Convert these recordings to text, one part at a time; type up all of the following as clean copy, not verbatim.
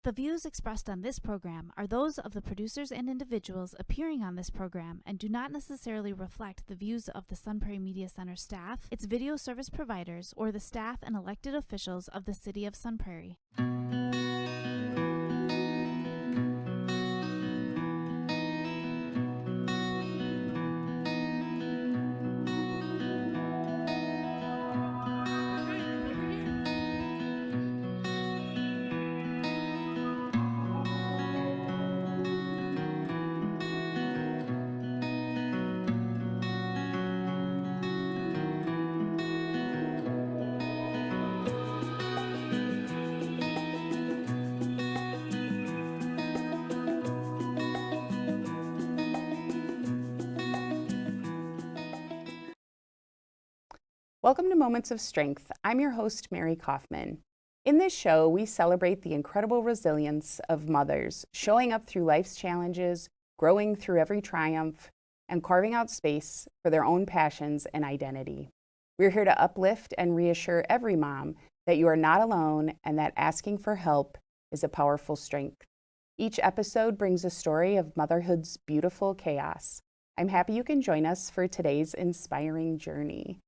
The views expressed on this program are those of the producers and individuals appearing on this program and do not necessarily reflect the views of the Sun Prairie Media Center staff, its video service providers, or the staff and elected officials of the City of Sun Prairie. Welcome to Moments of Strength. I'm your host, Mary Kaufman. In this show, we celebrate the incredible resilience of mothers, showing up through life's challenges, growing through every triumph, and carving out space for their own passions and identity. We're here to uplift and reassure every mom that you are not alone and that asking for help is a powerful strength. Each episode brings a story of motherhood's beautiful chaos. I'm happy you can join us for today's inspiring journey.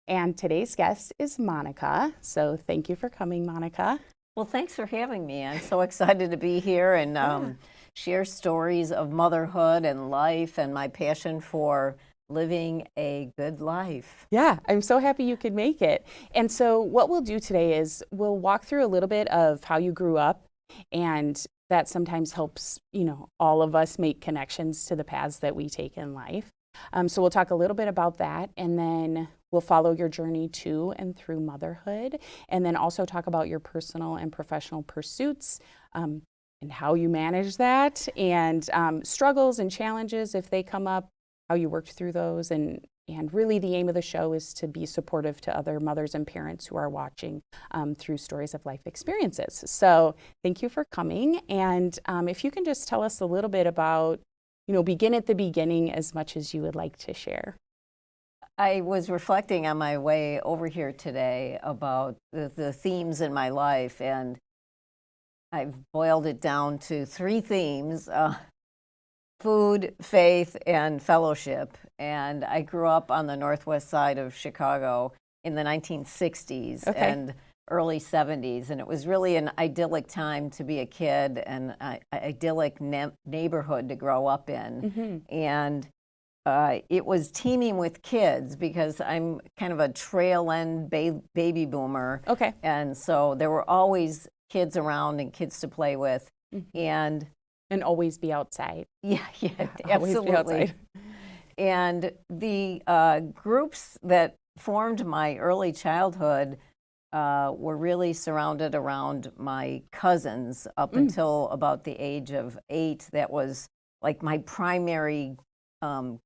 And today's guest is Monica. So thank you for coming, Monica. Well, thanks for having me. I'm so excited to be here and share stories of motherhood and life and my passion for living a good life. Yeah, I'm so happy you could make it. And so what we'll do today is we'll walk through a little bit of how you grew up, and that sometimes helps, all of us make connections to the paths that we take in life. So we'll talk a little bit about that, and then we'll follow your journey to and through motherhood, and then also talk about your personal and professional pursuits and how you manage that, and struggles and challenges if they come up, how you worked through those. And really the aim of the show is to be supportive to other mothers and parents who are watching through stories of life experiences. So thank you for coming. And if you can just tell us a little bit about, begin at the beginning as much as you would like to share. I was reflecting on my way over here today about the themes in my life, and I've boiled it down to three themes: food, faith, and fellowship. And I grew up on the northwest side of Chicago in the 1960s and early 70s, and it was really an idyllic time to be a kid and an idyllic neighborhood to grow up in. Mm-hmm. And it was teeming with kids because I'm kind of a trail end baby boomer. Okay. And so there were always kids around and kids to play with. Mm-hmm. And always be outside. Yeah, absolutely. Always be outside. And the groups that formed my early childhood were really surrounded around my cousins up until about the age of 8. That was like my primary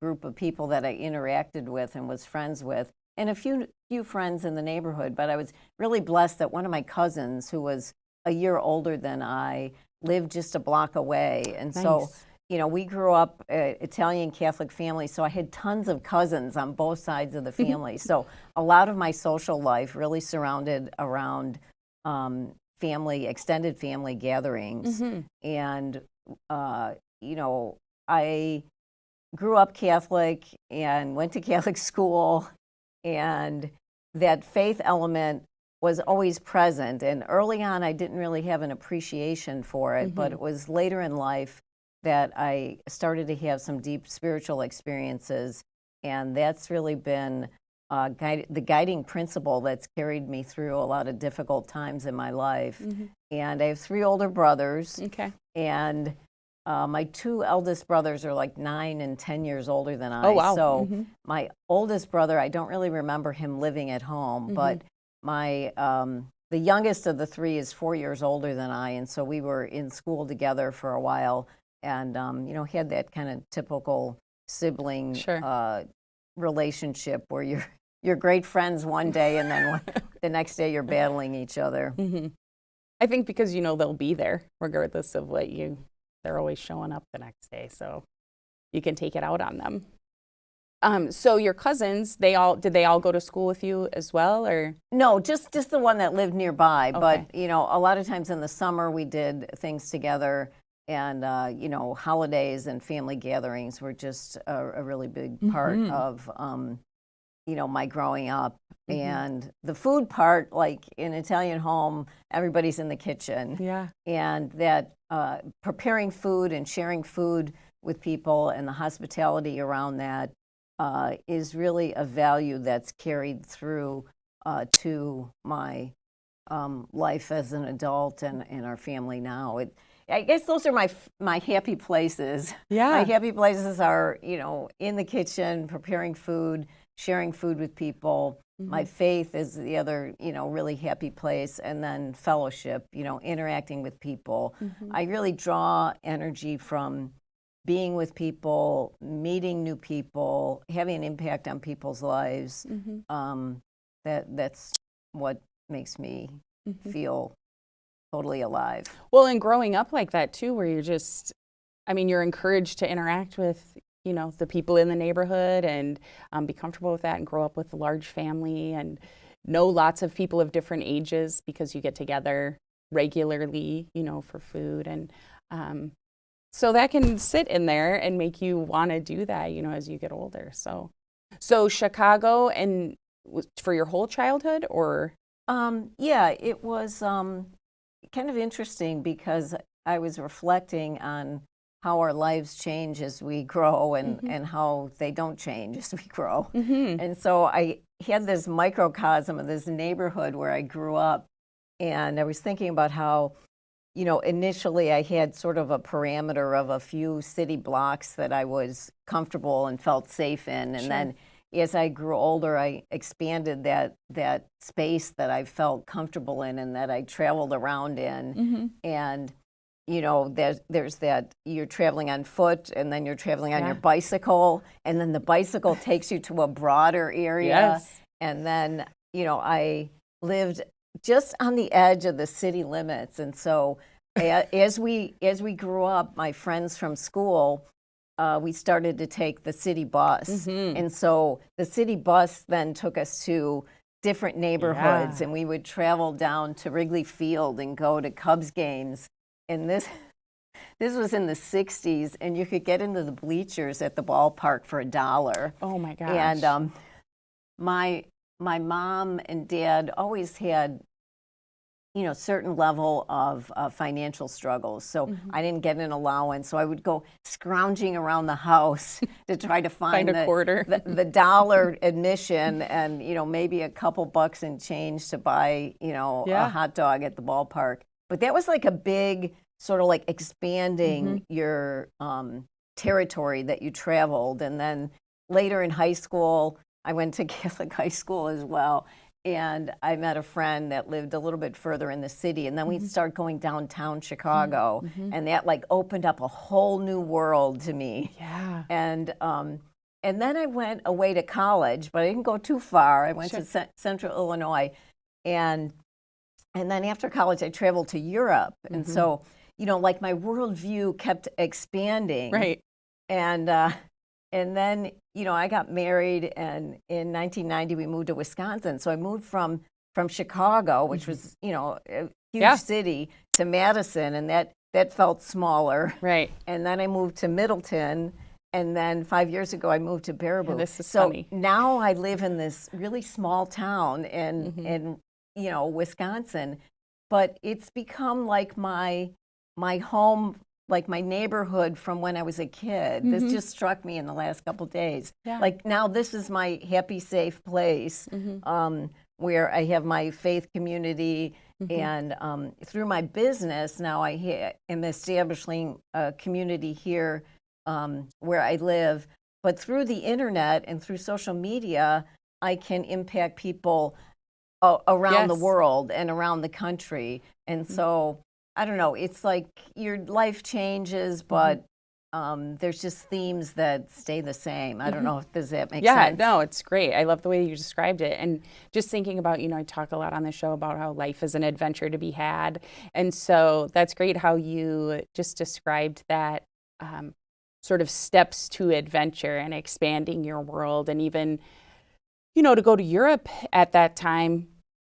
group of people that I interacted with and was friends with, and a few friends in the neighborhood. But I was really blessed that one of my cousins, who was a year older than I, lived just a block away. And so, we grew up Italian Catholic family, so I had tons of cousins on both sides of the family. So a lot of my social life really surrounded around extended family gatherings. And, I grew up Catholic and went to Catholic school, and that faith element was always present. And early on, I didn't really have an appreciation for it, but it was later in life that I started to have some deep spiritual experiences, and that's really been the guiding principle that's carried me through a lot of difficult times in my life. And I have 3 older brothers, and my 2 eldest brothers are like 9 and 10 years older than I. Oh, wow. So my oldest brother, I don't really remember him living at home, but my the youngest of the 3 is 4 years older than I, and so we were in school together for a while, and had that kind of typical sibling relationship where you're great friends one day, and then the next day you're battling each other. I think because they'll be there regardless of what they're always showing up the next day, so you can take it out on them. So your cousins, did they all go to school with you as well, or? No, just the one that lived nearby. Okay. But, you know, a lot of times in the summer we did things together, and, you know, holidays and family gatherings were just a really big part of, you know, my growing up. And the food part, like in Italian home, everybody's in the kitchen. Yeah. And that preparing food and sharing food with people and the hospitality around that is really a value that's carried through to my life as an adult and our family now. I guess those are my happy places. Yeah. My happy places are, you know, in the kitchen, preparing food, sharing food with people. My faith is the other, you know, really happy place. And then fellowship, you know, interacting with people. I really draw energy from being with people, meeting new people, having an impact on people's lives. That's what makes me feel totally alive. Well, and growing up like that too, where you're just, I mean, you're encouraged to interact with, you know, the people in the neighborhood and be comfortable with that and grow up with a large family and know lots of people of different ages because you get together regularly, you know, for food. And so that can sit in there and make you want to do that, you know, as you get older. So Chicago, and for your whole childhood, or? Yeah, it was kind of interesting because I was reflecting on how our lives change as we grow and how they don't change as we grow. And so I had this microcosm of this neighborhood where I grew up, and I was thinking about how, you know, initially I had sort of a parameter of a few city blocks that I was comfortable and felt safe in. And then as I grew older, I expanded that space that I felt comfortable in and that I traveled around in. And, you know, there's that you're traveling on foot, and then you're traveling on your bicycle, and then the bicycle takes you to a broader area. And then, you know, I lived just on the edge of the city limits. And so as we grew up, my friends from school, we started to take the city bus. And so the city bus then took us to different neighborhoods, and we would travel down to Wrigley Field and go to Cubs games. And this was in the 60s, and you could get into the bleachers at the ballpark for $1. Oh my gosh. And my mom and dad always had, you know, certain level of financial struggles. So I didn't get an allowance. So I would go scrounging around the house to try to find a quarter, the $1 admission, and, you know, maybe a couple bucks in change to buy, you know, a hot dog at the ballpark. But that was like a big sort of like expanding your territory that you traveled. And then later in high school, I went to Catholic high school as well. And I met a friend that lived a little bit further in the city. And then we'd start going downtown Chicago. And that like opened up a whole new world to me. Yeah. And then I went away to college, but I didn't go too far. I went to Central Illinois. And then after college, I traveled to Europe. And so, you know, like my worldview kept expanding. Right. And then, you know, I got married, and in 1990 we moved to Wisconsin. So I moved from Chicago, which was, you know, a huge city, to Madison, and that felt smaller. Right. And then I moved to Middleton, and then 5 years ago I moved to Baraboo. Yeah, this is funny. Now I live in this really small town in you know, Wisconsin, but it's become like my home, like my neighborhood from when I was a kid. This just struck me in the last couple days. Like now this is my happy, safe place where I have my faith community. And through my business, now I am establishing a community here where I live. But through the internet and through social media, I can impact people around the world and around the country. And so, I don't know, it's like your life changes, but there's just themes that stay the same. I don't know if does that make sense? Yeah, no, it's great. I love the way you described it. And just thinking about, you know, I talk a lot on the show about how life is an adventure to be had. And so that's great how you just described that sort of steps to adventure and expanding your world, and even, to go to Europe at that time.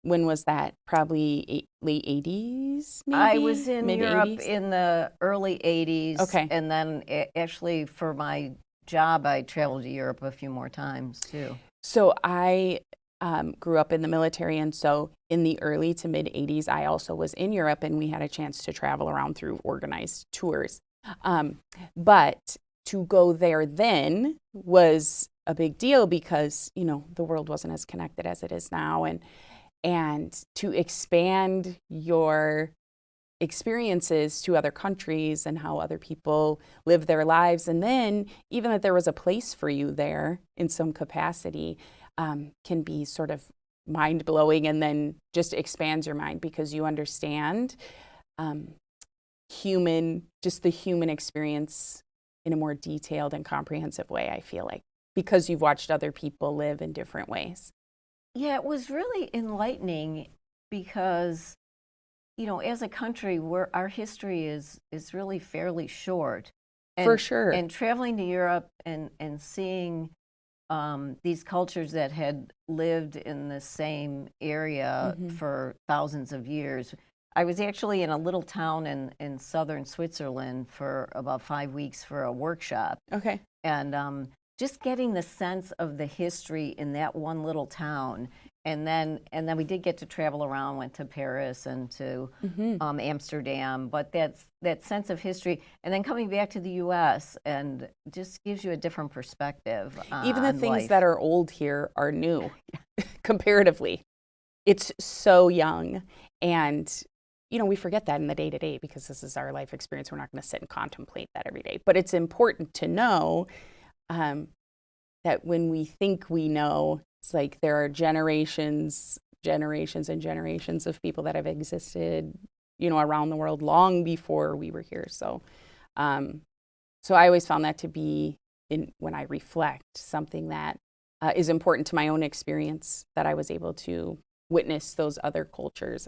When was that? Probably late 80s, maybe? I was in Europe Mid-80s? in the early 80s. Okay. And then actually for my job, I traveled to Europe a few more times too. So I grew up in the military, and so in the early to mid 80s, I also was in Europe, and we had a chance to travel around through organized tours. But to go there then was a big deal because, the world wasn't as connected as it is now. And to expand your experiences to other countries and how other people live their lives, and then even that there was a place for you there in some capacity, can be sort of mind-blowing, and then just expands your mind because you understand the human experience in a more detailed and comprehensive way, I feel like, because you've watched other people live in different ways. Yeah, it was really enlightening because, as a country, our history is really fairly short. For sure. And traveling to Europe and seeing these cultures that had lived in the same area for thousands of years. I was actually in a little town in southern Switzerland for about 5 weeks for a workshop. Okay. And just getting the sense of the history in that one little town. And then we did get to travel around, went to Paris and to Amsterdam, but that sense of history, and then coming back to the U.S. and just gives you a different perspective. Even the on things life. that are old here are new, comparatively. It's so young, and we forget that in the day-to-day because this is our life experience. We're not going to sit and contemplate that every day, but it's important to know that when we think we know, it's like there are generations and generations of people that have existed, around the world long before we were here. So I always found that to be, when I reflect, something that is important to my own experience, that I was able to witness those other cultures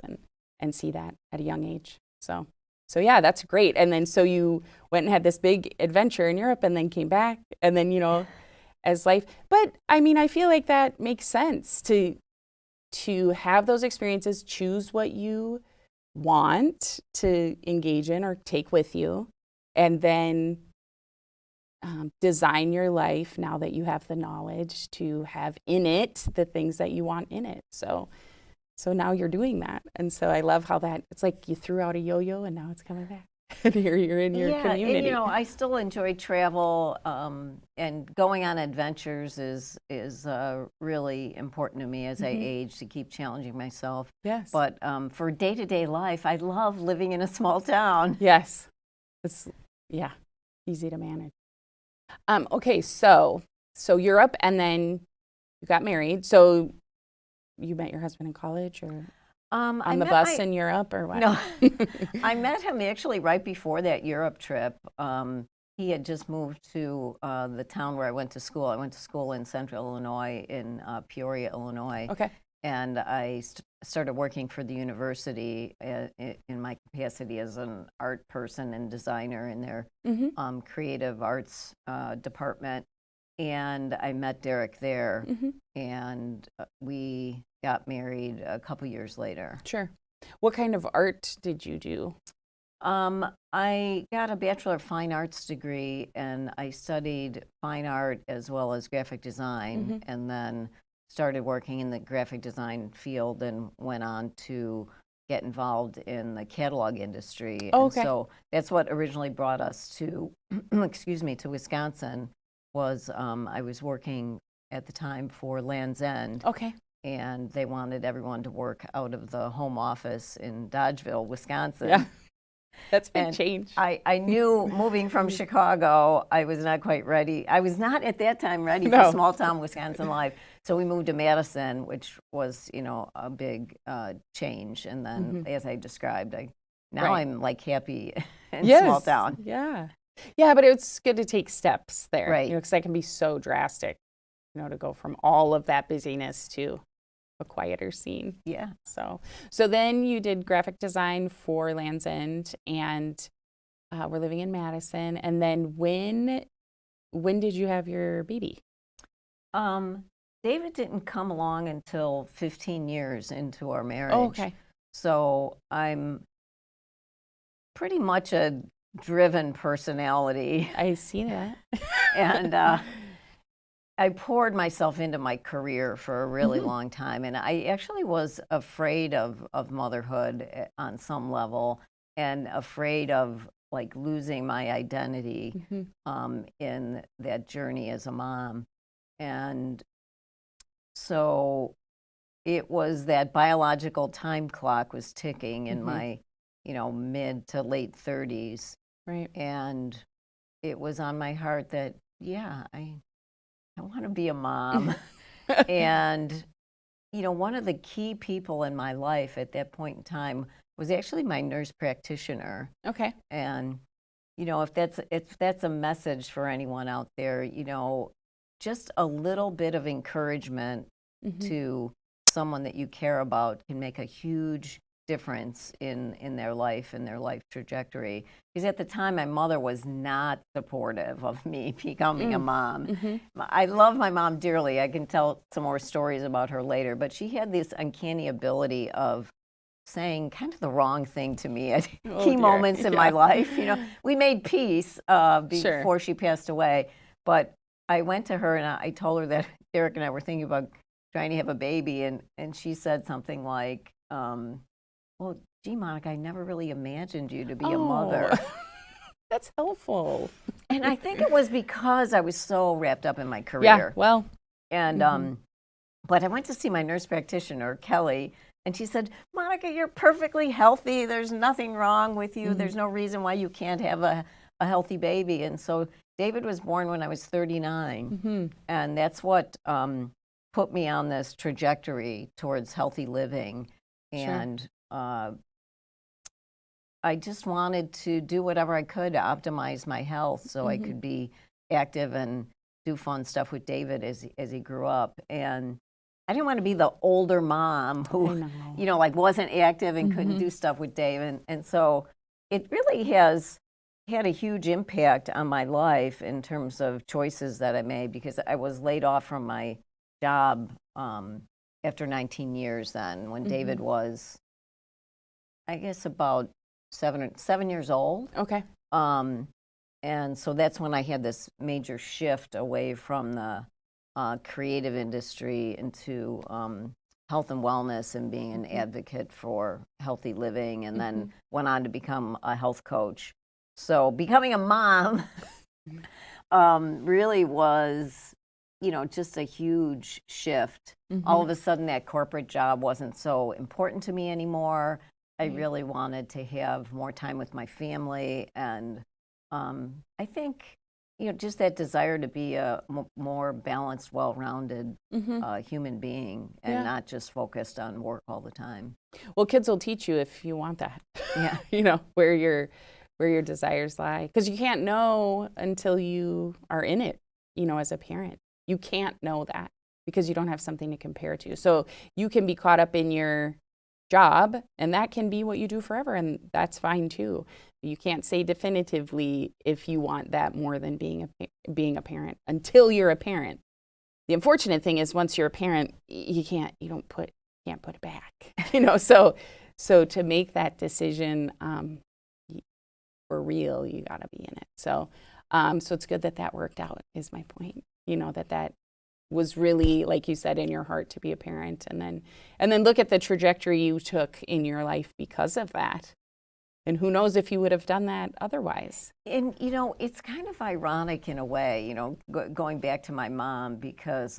and see that at a young age. So yeah, that's great. And then so you went and had this big adventure in Europe and then came back, and then, as life. But I feel like that makes sense to have those experiences, choose what you want to engage in or take with you, and then design your life now that you have the knowledge to have in it the things that you want in it. So now you're doing that. And so I love how that, it's like you threw out a yo-yo and now it's coming back. And here you're in your community. And, I still enjoy travel, and going on adventures is really important to me as I age, to keep challenging myself. Yes. But for day-to-day life, I love living in a small town. Yes. It's, easy to manage. Okay, so Europe, and then you got married. So you met your husband in college, or on the bus in Europe, or what? No, I met him actually right before that Europe trip. He had just moved to the town where I went to school. I went to school in Central Illinois, in Peoria, Illinois. Okay. And I started working for the university in my capacity as an art person and designer in their creative arts department. And I met Derek there, and we got married a couple years later. Sure. What kind of art did you do? I got a Bachelor of Fine Arts degree, and I studied fine art as well as graphic design, and then started working in the graphic design field and went on to get involved in the catalog industry. Oh, and okay. so that's what originally brought us to, to Wisconsin, was I was working at the time for Land's End. Okay. And they wanted everyone to work out of the home office in Dodgeville, Wisconsin. Yeah. That's a big change. I knew moving from Chicago, I was not quite ready. I was not at that time ready for small town Wisconsin life. So we moved to Madison, which was, a big change. And then, as I described, I'm like happy in small town. Yeah. Yeah, but it's good to take steps there. Right. Because that can be so drastic, to go from all of that busyness to a quieter scene. Yeah. So then you did graphic design for Land's End, and we're living in Madison. And then when did you have your baby? David didn't come along until 15 years into our marriage. Oh, okay. So I'm pretty much a driven personality. I see that. And I poured myself into my career for a really long time. And I actually was afraid of motherhood on some level, and afraid of like losing my identity in that journey as a mom. And so it was that biological time clock was ticking in my, mid to late 30s. Right. And it was on my heart that, yeah, I want to be a mom. And, one of the key people in my life at that point in time was actually my nurse practitioner. Okay. And, if that's a message for anyone out there, just a little bit of encouragement to someone that you care about can make a huge difference in their life and their life trajectory. Because at the time, my mother was not supportive of me becoming a mom. I love my mom dearly. I can tell some more stories about her later, but she had this uncanny ability of saying kind of the wrong thing to me at key moments in my life. We made peace before she passed away, but I went to her and I told her that Eric and I were thinking about trying to have a baby, and she said something like, well, gee, Monica, I never really imagined you to be a mother. That's helpful. And I think it was because I was so wrapped up in my career. Yeah, well. And, but I went to see my nurse practitioner, Kelly, and she said, Monica, you're perfectly healthy. There's nothing wrong with you. There's no reason why you can't have a healthy baby. And so David was born when I was 39. And that's what put me on this trajectory towards healthy living. And I just wanted to do whatever I could to optimize my health so I could be active and do fun stuff with David as he grew up. And I didn't want to be the older mom who, like wasn't active and couldn't do stuff with David. And so it really has had a huge impact on my life in terms of choices that I made, because I was laid off from my job after 19 years then, when David was, I guess, about seven years old. Okay. And so that's when I had this major shift away from the creative industry into health and wellness and being an advocate for healthy living, and then went on to become a health coach. So becoming a mom really was, just a huge shift. All of a sudden, that corporate job wasn't so important to me anymore. I really wanted to have more time with my family. And I think, just that desire to be a more balanced, well-rounded human being, and not just focused on work all the time. Well, kids will teach you if you want that. Yeah. Where your desires lie. Because you can't know until you are in it, as a parent. You can't know that because you don't have something to compare to. So you can be caught up in your job, and that can be what you do forever, and that's fine too. You can't say definitively if you want that more than being a parent until you're a parent. The unfortunate thing is, once you're a parent, you can't put it back. So to make that decision for real, you got to be in it. So it's good that worked out, is my point. That was really, like you said, in your heart to be a parent, and then look at the trajectory you took in your life because of that. And who knows if you would have done that otherwise. And, it's kind of ironic in a way, going back to my mom, because,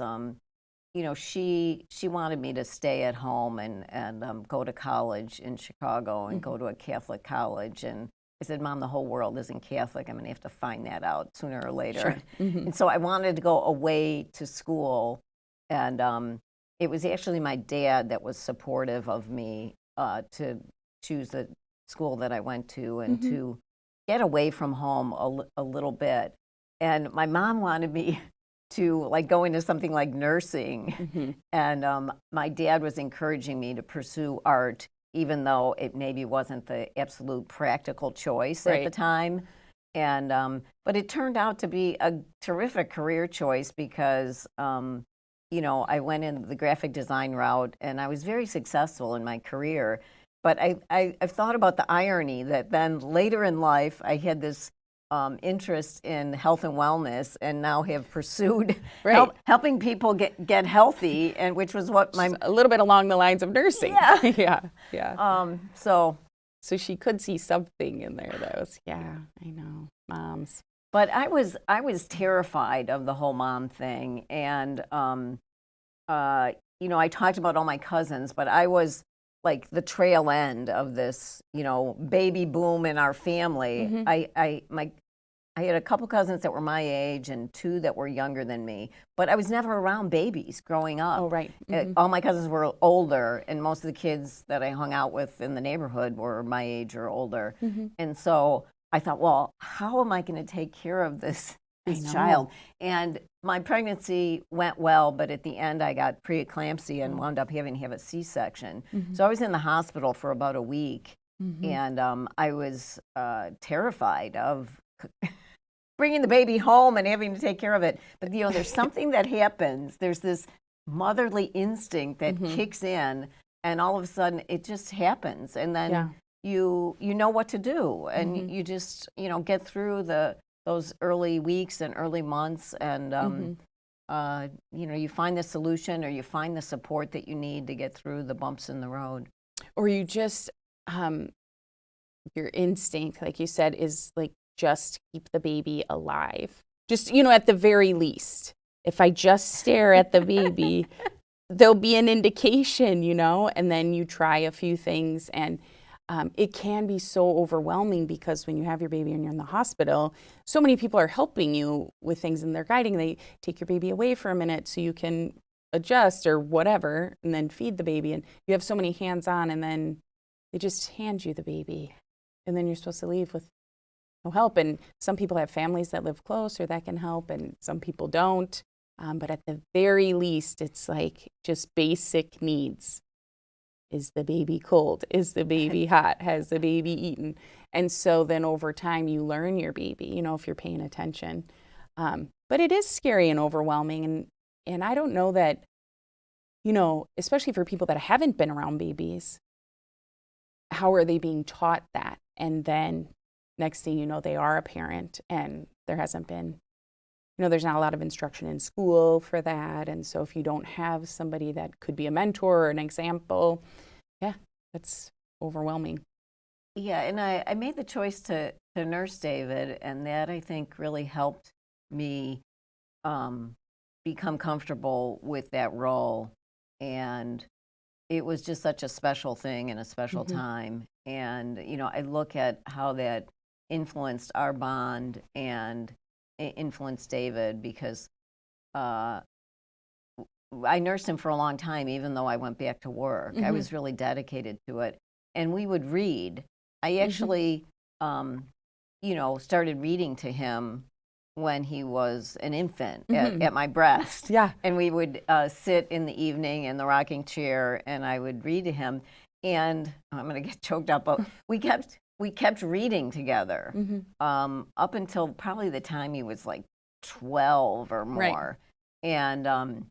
she wanted me to stay at home and go to college in Chicago and go to a Catholic college. And I said, Mom, the whole world isn't Catholic. I'm going to have to find that out sooner or later. Sure. And so I wanted to go away to school. And it was actually my dad that was supportive of me to choose the school that I went to and to get away from home a little bit. And my mom wanted me to go into something like nursing. And my dad was encouraging me to pursue art even though it maybe wasn't the absolute practical choice at the Right. time. And but it turned out to be a terrific career choice because I went in the graphic design route and I was very successful in my career. But I've thought about the irony that then later in life I had this interest in health and wellness, and now have pursued Right. helping people get healthy, and which was what my A little bit along the lines of nursing. Yeah. Yeah. so. So she could see something in there that was, yeah, I know, moms. But I was terrified of the whole mom thing, and I talked about all my cousins, but I was like the trail end of this, baby boom in our family. Mm-hmm. I had a couple cousins that were my age and two that were younger than me, but I was never around babies growing up. Oh, right. Mm-hmm. All my cousins were older, and most of the kids that I hung out with in the neighborhood were my age or older. Mm-hmm. And so I thought, well, how am I going to take care of this child? And my pregnancy went well, but at the end I got preeclampsia and wound up having to have a C-section. Mm-hmm. So I was in the hospital for about a week, Mm-hmm. and I was terrified of bringing the baby home and having to take care of it. But there's something that happens. There's this motherly instinct that Mm-hmm. kicks in, and all of a sudden it just happens, and then Yeah. you know what to do, and Mm-hmm. you just get through those early weeks and early months, and you find the solution, or you find the support that you need to get through the bumps in the road. Or you just, your instinct, like you said, is like, just keep the baby alive. Just, at the very least, if I just stare at the baby, there'll be an indication, and then you try a few things, and it can be so overwhelming because when you have your baby and you're in the hospital, so many people are helping you with things, and they're guiding. They take your baby away for a minute so you can adjust or whatever, and then feed the baby, and you have so many hands on, and then they just hand you the baby, and then you're supposed to leave with no help. And some people have families that live close or that can help, and some people don't. But at the very least, it's like just basic needs. Is the baby cold? Is the baby hot? Has the baby eaten? And so then over time, you learn your baby, if you're paying attention. But it is scary and overwhelming. And I don't know that, especially for people that haven't been around babies, how are they being taught that? And then next thing you know, they are a parent, and there hasn't been, there's not a lot of instruction in school for that. And so if you don't have somebody that could be a mentor or an example, yeah, that's overwhelming. Yeah, and I made the choice to nurse David, and that I think really helped me become comfortable with that role. And it was just such a special thing and a special Mm-hmm. time. And, I look at how that influenced our bond and influenced David, because I nursed him for a long time, even though I went back to work. Mm-hmm. I was really dedicated to it. And we would read. I actually, started reading to him when he was an infant at my breast. Yeah. And we would sit in the evening in the rocking chair, and I would read to him. And I'm going to get choked up, but we kept reading together up until probably the time he was like 12 or more. Right. And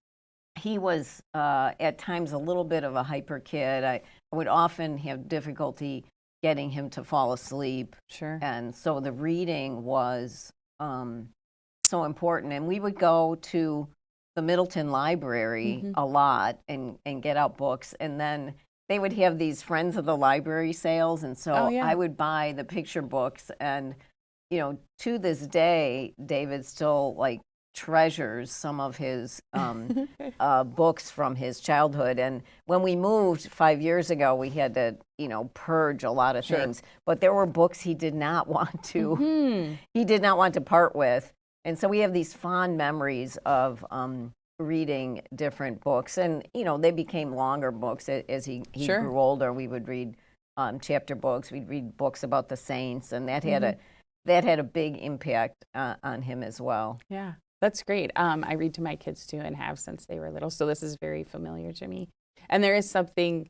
he was at times a little bit of a hyper kid. I would often have difficulty getting him to fall asleep. Sure. And so the reading was so important. And we would go to the Middleton Library a lot and get out books. And then they would have these Friends of the Library sales. And so I would buy the picture books. And, to this day, David still treasures some of his books from his childhood. And when we moved 5 years ago, we had to, purge a lot of things. But there were books he did not want to. He did not want to part with. And so we have these fond memories of reading different books, and they became longer books as he grew older. We would read chapter books. We'd read books about the saints, and that had a big impact on him as well. Yeah. That's great. I read to my kids too, and have since they were little, so this is very familiar to me. And there is something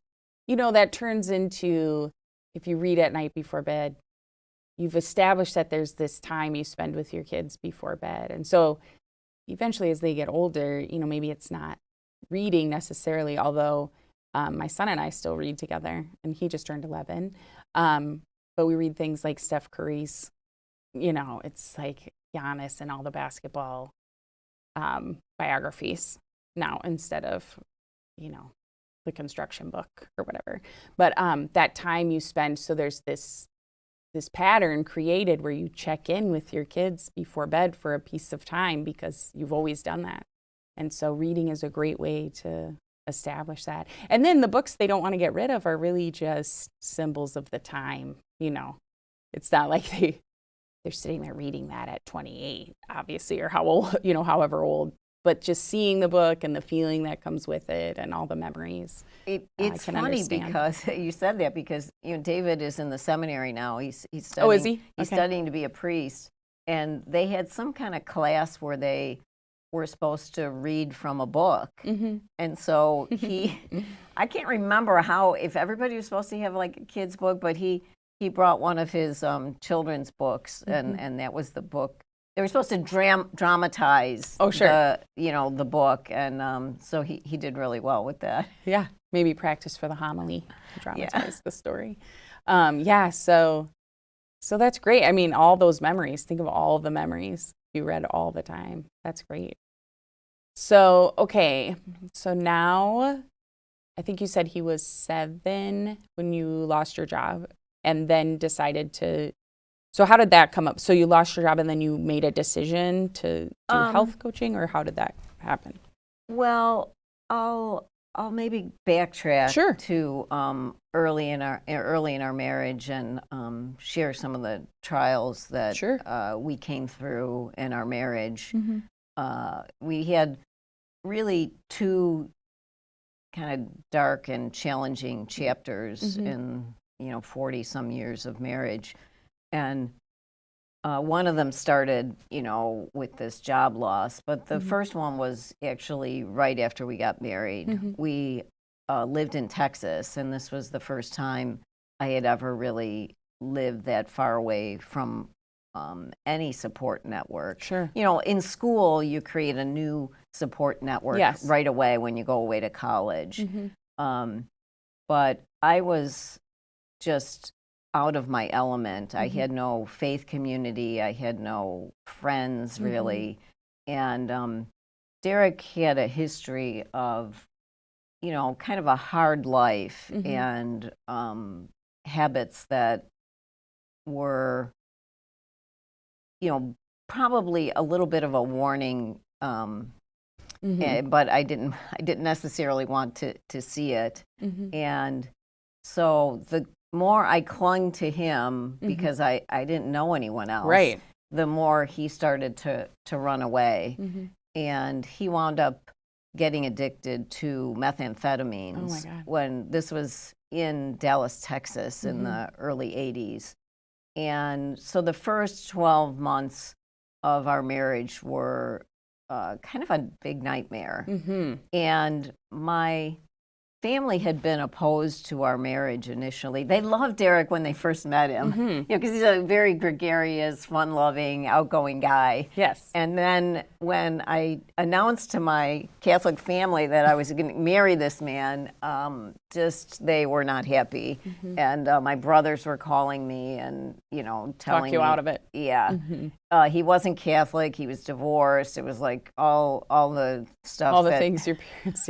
that turns into, if you read at night before bed, you've established that there's this time you spend with your kids before bed. And so eventually as they get older, maybe it's not reading necessarily, although my son and I still read together, and he just turned 11. But we read things like Steph Curry's, it's like Giannis and all the basketball biographies now instead of, the construction book or whatever. But that time you spend, so there's this pattern created where you check in with your kids before bed for a piece of time because you've always done that. And so reading is a great way to establish that. And then the books they don't want to get rid of are really just symbols of the time. It's not like they're sitting there reading that at 28, obviously, or how old, however old. But just seeing the book and the feeling that comes with it and all the memories. It's funny understand. because you said that because David is in the seminary now. He's studying. Oh, is he? He's studying to be a priest, and they had some kind of class where they were supposed to read from a book, and so I can't remember if everybody was supposed to have like a kid's book, but he brought one of his children's books, and that was the book. They were supposed to dramatize the book, and so he did really well with that. Yeah, maybe practice for the homily to dramatize the story. So that's great. I mean, all those memories, think of all the memories you read all the time. That's great. So, okay, so now I think you said he was 7 when you lost your job and then decided to. So how did that come up? So you lost your job and then you made a decision to do health coaching, or how did that happen? Well, I'll maybe backtrack to early in our marriage and share some of the trials that we came through in our marriage. We had really 2 kind of dark and challenging chapters in 40 some years of marriage. And one of them started, with this job loss. But the first one was actually right after we got married. We lived in Texas, and this was the first time I had ever really lived that far away from any support network. Sure. In school, you create a new support network right away when you go away to college. But I was just out of my element. I had no faith community. I had no friends really. And Derek had a history of, kind of a hard life and habits that were, probably a little bit of a warning. But I didn't necessarily want to see it. And so the more I clung to him because I didn't know anyone else, the more he started to run away. And he wound up getting addicted to methamphetamines when this was in Dallas, Texas in the early 80s. And so the first 12 months of our marriage were kind of a big nightmare. And my family had been opposed to our marriage initially. They loved Derek when they first met him, because he's a very gregarious, fun-loving, outgoing guy. Yes. And then when I announced to my Catholic family that I was going to marry this man, they were not happy. And my brothers were calling me and, telling Talk you me, out of it. Yeah. He wasn't Catholic. He was divorced. It was like all the stuff. All the things your parents,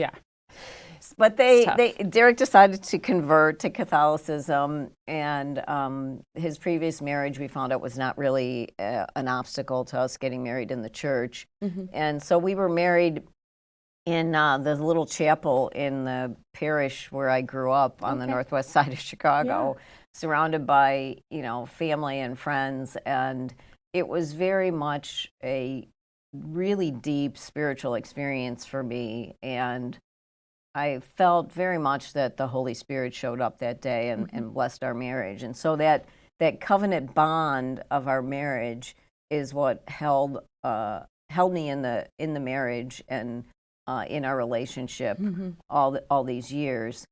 But Derek decided to convert to Catholicism, and his previous marriage, we found out, was not really an obstacle to us getting married in the church. And so we were married in the little chapel in the parish where I grew up on the northwest side of Chicago, surrounded by, family and friends. And it was very much a really deep spiritual experience for me. And I felt very much that the Holy Spirit showed up that day and blessed our marriage. And so that covenant bond of our marriage is what held me in the marriage and in our relationship all these years.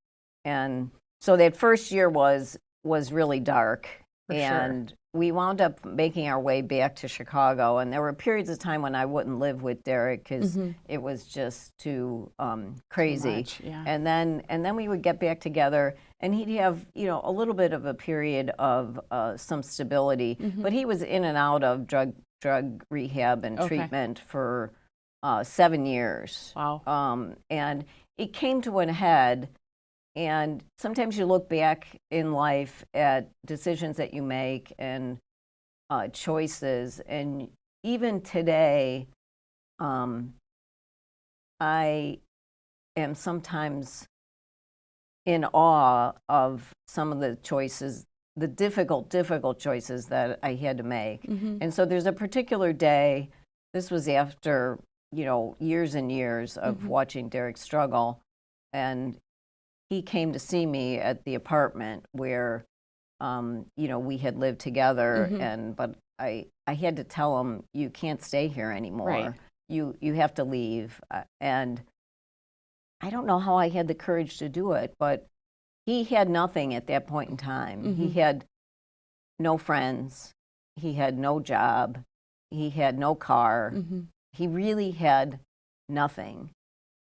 And so that first year was really dark, For sure. and we wound up making our way back to Chicago. And there were periods of time when I wouldn't live with Derek because it was just too crazy. much, yeah. And then we would get back together, and he'd have a little bit of a period of some stability. But he was in and out of drug rehab and treatment for 7 years. Wow. And it came to an head. And sometimes you look back in life at decisions that you make and choices. And even today, I am sometimes in awe of some of the choices, the difficult choices that I had to make. And so there's a particular day, this was after, years and years of watching Derek struggle. And he came to see me at the apartment where, we had lived together, but I had to tell him, you can't stay here anymore. Right. You have to leave. And I don't know how I had the courage to do it, but he had nothing at that point in time. He had no friends. He had no job. He had no car. He really had nothing.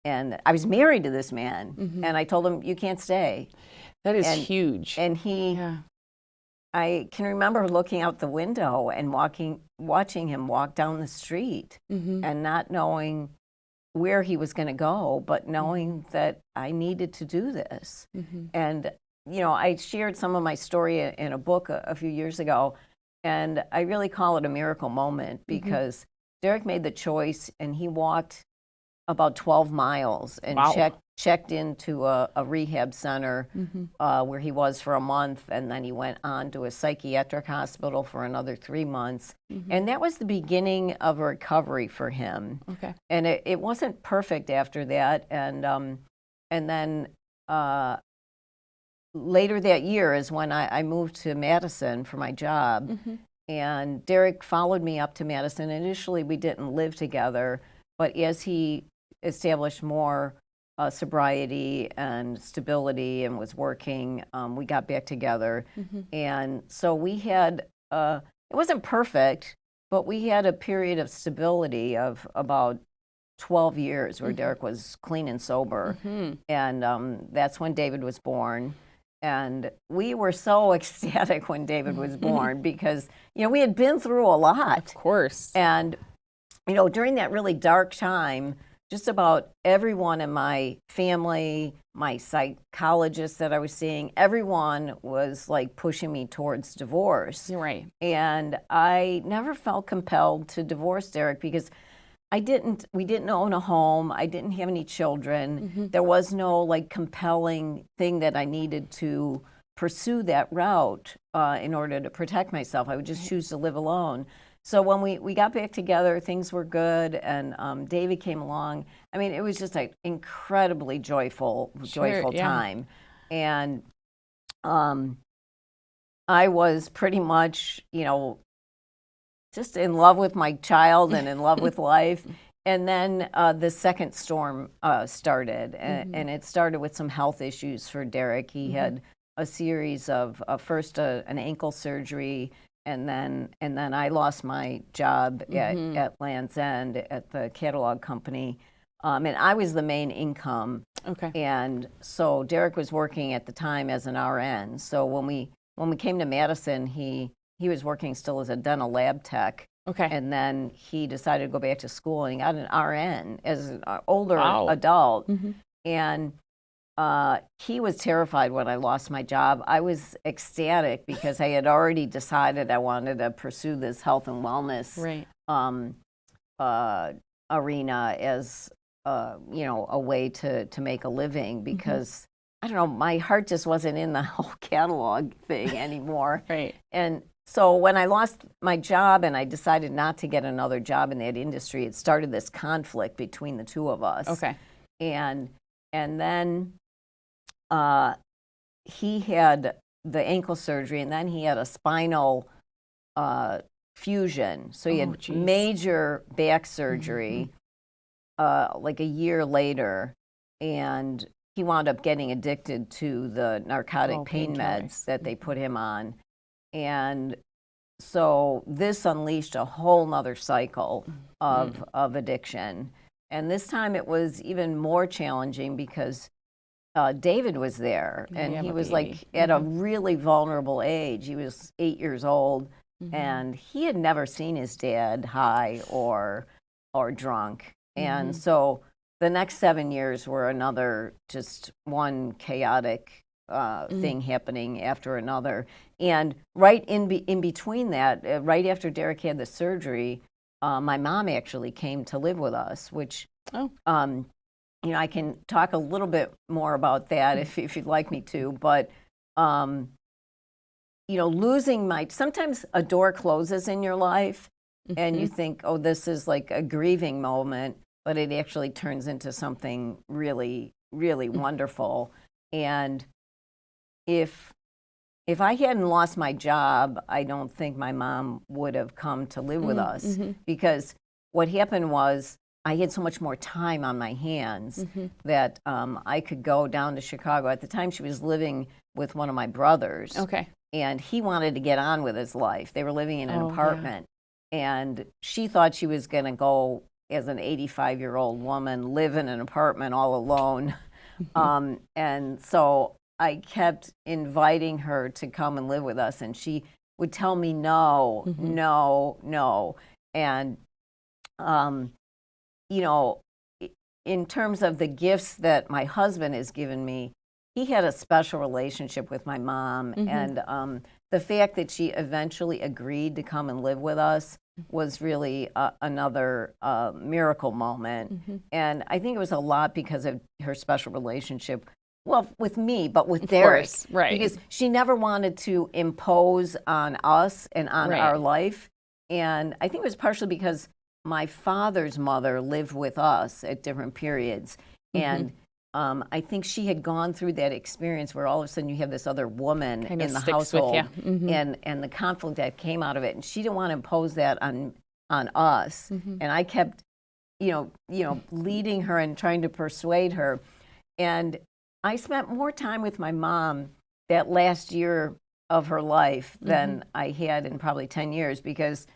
And I was married to this man, and I told him, you can't stay. That is huge. And I can remember looking out the window and watching him walk down the street and not knowing where he was going to go, but knowing that I needed to do this. And, I shared some of my story in a book a few years ago, and I really call it a miracle moment because Derek made the choice, and he walked about 12 miles and checked into a rehab center where he was for a month, and then he went on to a psychiatric hospital for another 3 months. And that was the beginning of a recovery for him. And it wasn't perfect after that. And then later that year is when I moved to Madison for my job. And Derek followed me up to Madison. Initially, we didn't live together, but as he established more sobriety and stability and was working, we got back together. And so we had, it wasn't perfect, but we had a period of stability of about 12 years where Derek was clean and sober. And that's when David was born. And we were so ecstatic when David was born because, we had been through a lot. Of course. And, during that really dark time, just about everyone in my family, my psychologist that I was seeing, everyone was like pushing me towards divorce. You're right. And I never felt compelled to divorce Derek because we didn't own a home. I didn't have any children. There was no like compelling thing that I needed to pursue that route in order to protect myself. I would just choose to live alone. So when we got back together, things were good, and David came along. I mean, it was just an incredibly joyful time. And I was pretty much, just in love with my child and in love with life. And then the second storm started, and it started with some health issues for Derek. He had a series of first an ankle surgery, and then I lost my job at Land's End at the catalog company, and I was the main income. And so Derek was working at the time as an RN. So when we came to Madison, he was working still as a dental lab tech. And then he decided to go back to school, and he got an RN as an older adult. And he was terrified when I lost my job. I was ecstatic because I had already decided I wanted to pursue this health and wellness arena as a way to make a living because I don't know, my heart just wasn't in the whole catalog thing anymore. And so when I lost my job and I decided not to get another job in that industry, it started this conflict between the two of us. And then he had the ankle surgery, and then he had a spinal fusion. So he had major back surgery like a year later. And he wound up getting addicted to the narcotic pain painkillers. meds that they put him on. And so this unleashed a whole nother cycle of addiction. And this time it was even more challenging because David was there, and he was like at a really vulnerable age. He was 8 years old, and he had never seen his dad high or drunk. And so the next 7 years were another, just one chaotic thing happening after another. And right in between that, right after Derek had the surgery, my mom actually came to live with us, which you know, I can talk a little bit more about that if you'd like me to. But you know, sometimes a door closes in your life, and you think, oh, this is like a grieving moment, but it actually turns into something really, really wonderful. And if I hadn't lost my job, I don't think my mom would have come to live with us, because what happened was I had so much more time on my hands that I could go down to Chicago. At the time, she was living with one of my brothers. Okay. And he wanted to get on with his life. They were living in an apartment. And she thought she was going to go, as an 85-year-old woman, live in an apartment all alone. And so I kept inviting her to come and live with us. And she would tell me no, no, no. And you know, in terms of the gifts that my husband has given me, he had a special relationship with my mom. And the fact that she eventually agreed to come and live with us was really another miracle moment. And I think it was a lot because of her special relationship, well, with me, but with Derek. Course, right. Because she never wanted to impose on us and on our life. And I think it was partially because my father's mother lived with us at different periods. And I think she had gone through that experience where all of a sudden you have this other woman kind of in the sticks household, with you. and the conflict that came out of it. And she didn't want to impose that on us. And I kept, you know, leading her and trying to persuade her. And I spent more time with my mom that last year of her life than I had in probably 10 years, because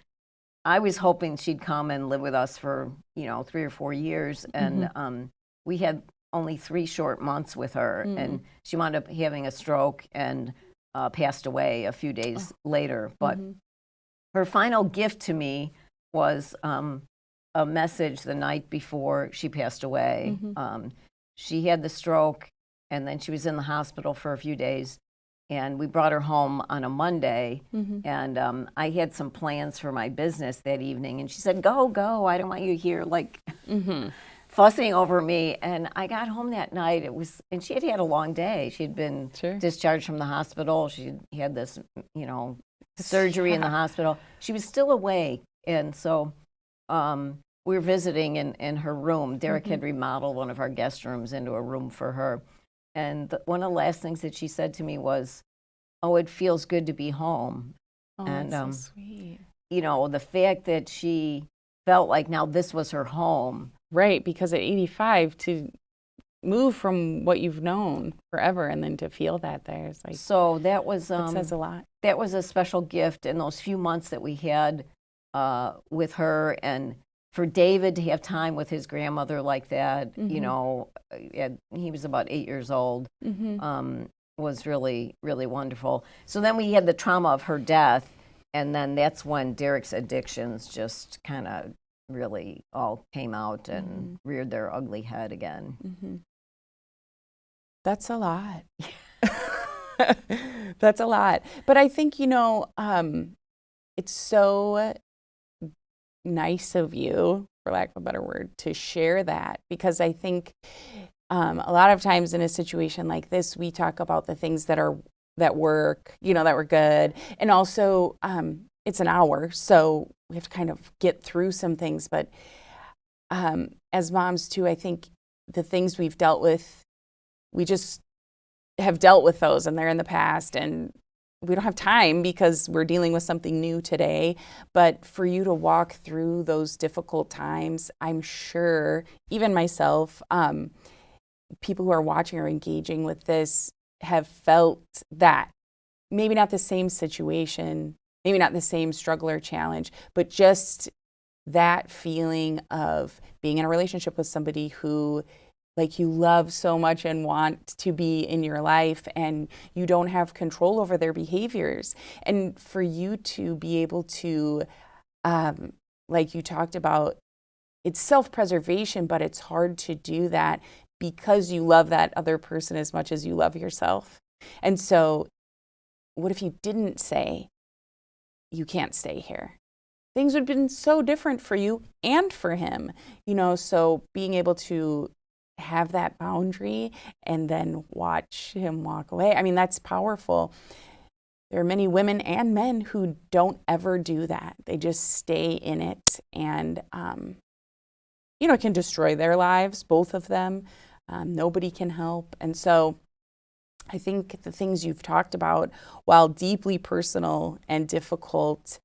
I was hoping she'd come and live with us for, you know, 3 or 4 years. And we had only 3 short months with her. And she wound up having a stroke and passed away a few days later. But her final gift to me was a message the night before she passed away. She had the stroke, and then she was in the hospital for a few days. And we brought her home on a Monday, and I had some plans for my business that evening. And she said, go, I don't want you here, like, fussing over me. And I got home that night. And she had had a long day. She had been discharged from the hospital. She had this, you know, surgery in the hospital. She was still awake. And so we were visiting in her room. Derek had remodeled one of our guest rooms into a room for her. And one of the last things that she said to me was, oh, it feels good to be home. Oh, and that's so sweet. You know, the fact that she felt like now this was her home. Right, because at 85, to move from what you've known forever and then to feel that there is like, so that was that says a lot. That was a special gift in those few months that we had with her. And for David to have time with his grandmother like that, you know, he was about 8 years old, was really, really wonderful. So then we had the trauma of her death, and then that's when Derek's addictions just kind of really all came out and reared their ugly head again. That's a lot. That's a lot. But I think, you know, it's so nice of you, for lack of a better word, to share that, because I think a lot of times in a situation like this, we talk about the things that work, you know, that were good, and also it's an hour, so we have to kind of get through some things. But as moms too, I think the things we've dealt with, we just have dealt with those, and they're in the past, and we don't have time because we're dealing with something new today. But for you to walk through those difficult times, I'm sure, even myself, people who are watching or engaging with this have felt that. Maybe not the same situation, maybe not the same struggle or challenge, but just that feeling of being in a relationship with somebody who like you love so much and want to be in your life, and you don't have control over their behaviors. And for you to be able to, like you talked about, it's self-preservation, but it's hard to do that because you love that other person as much as you love yourself. And so what if you didn't say, you can't stay here? Things would have been so different for you and for him, so being able to have that boundary and then watch him walk away. I mean, that's powerful. There are many women and men who don't ever do that. They just stay in it, and, it can destroy their lives, both of them. Nobody can help. And so I think the things you've talked about, while deeply personal and difficult,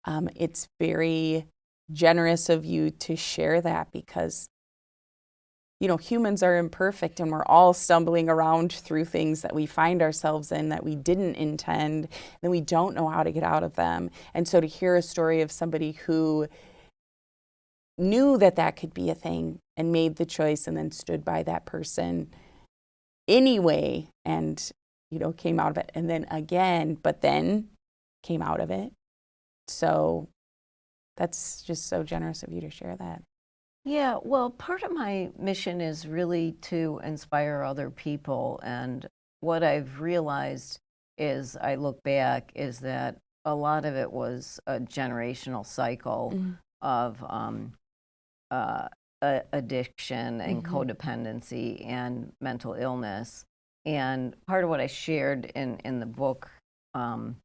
it's very generous of you to share that, because humans are imperfect, and we're all stumbling around through things that we find ourselves in that we didn't intend, and we don't know how to get out of them. And so to hear a story of somebody who knew that that could be a thing and made the choice and then stood by that person anyway, and came out of it, and then again, but then came out of it. So that's just so generous of you to share that. Yeah, well, part of my mission is really to inspire other people. And what I've realized is, I look back, is that a lot of it was a generational cycle of addiction and codependency and mental illness. And part of what I shared in the book, do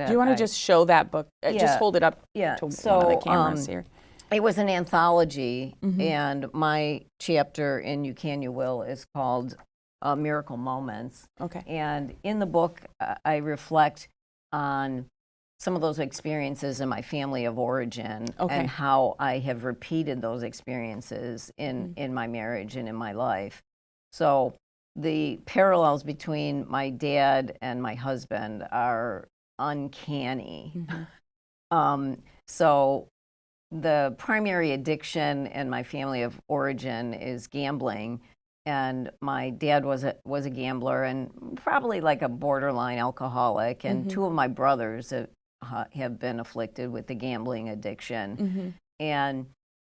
you want to just show that book? Just hold it up to one of the cameras here. It was an anthology, and my chapter in You Can, You Will is called Miracle Moments. Okay. And in the book, I reflect on some of those experiences in my family of origin, and how I have repeated those experiences in my marriage and in my life. So the parallels between my dad and my husband are uncanny. So the primary addiction in my family of origin is gambling, and my dad was a gambler, and probably like a borderline alcoholic, and two of my brothers have been afflicted with the gambling addiction. And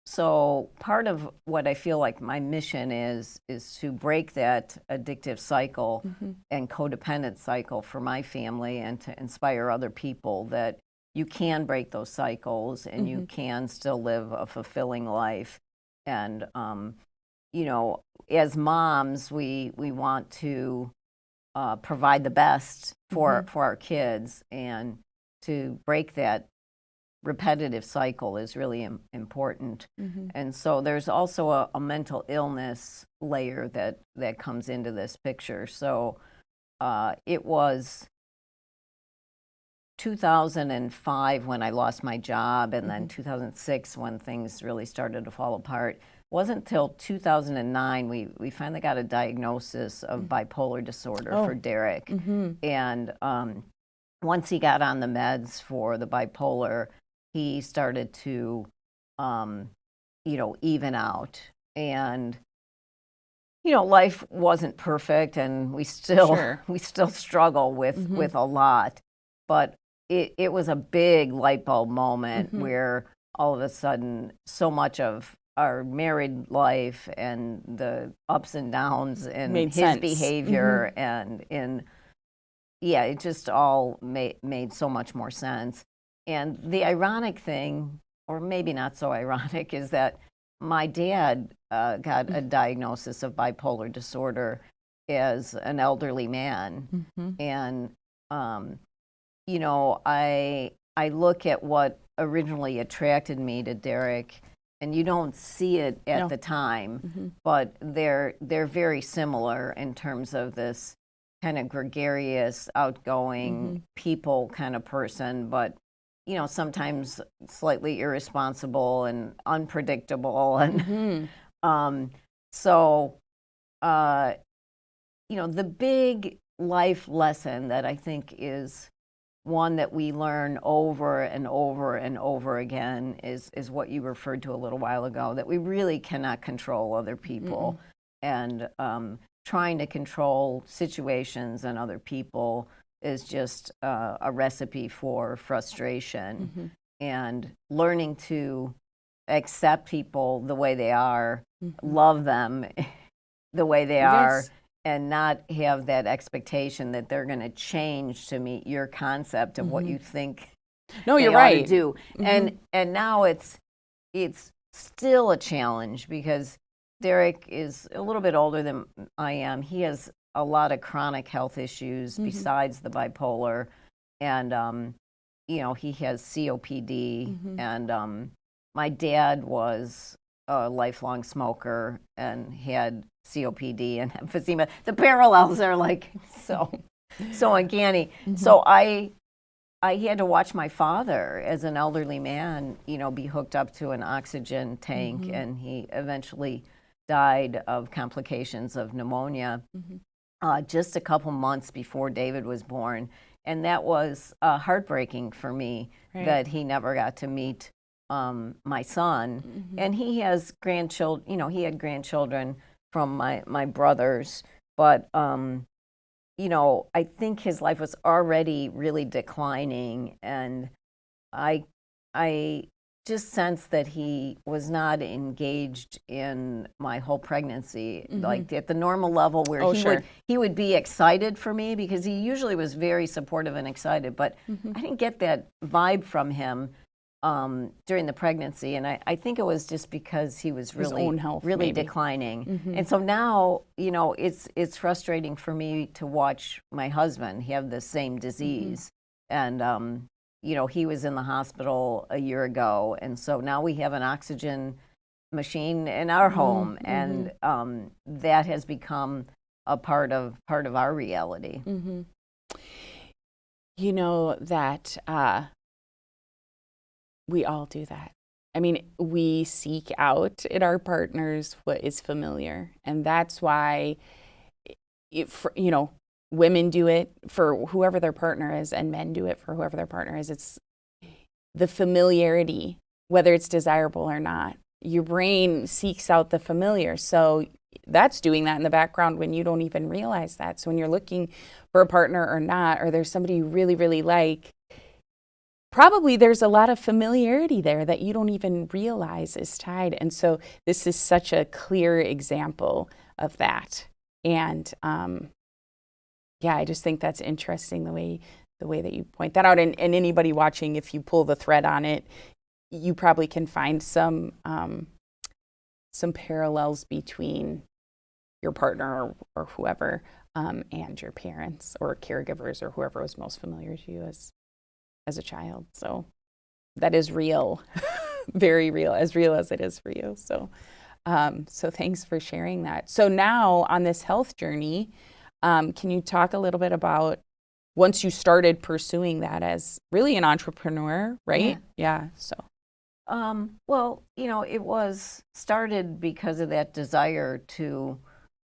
so part of what I feel like my mission is to break that addictive cycle and codependent cycle for my family, and to inspire other people that you can break those cycles, and you can still live a fulfilling life. And, as moms, we want to provide the best for our kids, and to break that repetitive cycle is really important. And so there's also a mental illness layer that comes into this picture. So it was 2005 when I lost my job, and then 2006 when things really started to fall apart. It wasn't until 2009 we finally got a diagnosis of bipolar disorder for Derek. And once he got on the meds for the bipolar, he started to, even out. And, life wasn't perfect, and we still struggle with a lot. But it was a big light bulb moment where all of a sudden so much of our married life and the ups and downs and his behavior and it just all made so much more sense. And the ironic thing, or maybe not so ironic, is that my dad got a diagnosis of bipolar disorder as an elderly man. And I look at what originally attracted me to Derek, and you don't see it at the time, but they're very similar in terms of this kind of gregarious, outgoing people kind of person, but sometimes slightly irresponsible and unpredictable. And so the big life lesson that I think is one that we learn over and over and over again is what you referred to a little while ago, that we really cannot control other people. And trying to control situations and other people is just a recipe for frustration. And learning to accept people the way they are, love them the way they are, and not have that expectation that they're going to change to meet your concept of what you think No, they you're ought right. to do. And now it's still a challenge because Derek is a little bit older than I am. He has a lot of chronic health issues besides the bipolar, and he has COPD, and my dad was a lifelong smoker and had COPD and emphysema. The parallels are like so uncanny. So I had to watch my father as an elderly man, be hooked up to an oxygen tank, and he eventually died of complications of pneumonia just a couple months before David was born. And that was heartbreaking for me that he never got to meet my son. And he has grandchildren, he had grandchildren from my brothers, but I think his life was already really declining, and I just sensed that he was not engaged in my whole pregnancy, like at the normal level where he would be excited for me, because he usually was very supportive and excited, but I didn't get that vibe from him during the pregnancy, and I think it was just because he was really, really declining. And so now, it's frustrating for me to watch my husband have the same disease, and he was in the hospital a year ago, and so now we have an oxygen machine in our home, and that has become a part of our reality. That we all do that. I mean, we seek out in our partners what is familiar, and that's why women do it for whoever their partner is, and men do it for whoever their partner is. It's the familiarity, whether it's desirable or not. Your brain seeks out the familiar. So that's doing that in the background when you don't even realize that. So when you're looking for a partner or not, or there's somebody you really, really like, probably there's a lot of familiarity there that you don't even realize is tied. And so this is such a clear example of that. And I just think that's interesting, the way that you point that out. And anybody watching, if you pull the thread on it, you probably can find some parallels between your partner or whoever and your parents or caregivers or whoever was most familiar to you as a child. So that is real, very real as it is for you. So thanks for sharing that. So now on this health journey, can you talk a little bit about once you started pursuing that as really an entrepreneur, right? Yeah. So. Well, it was started because of that desire to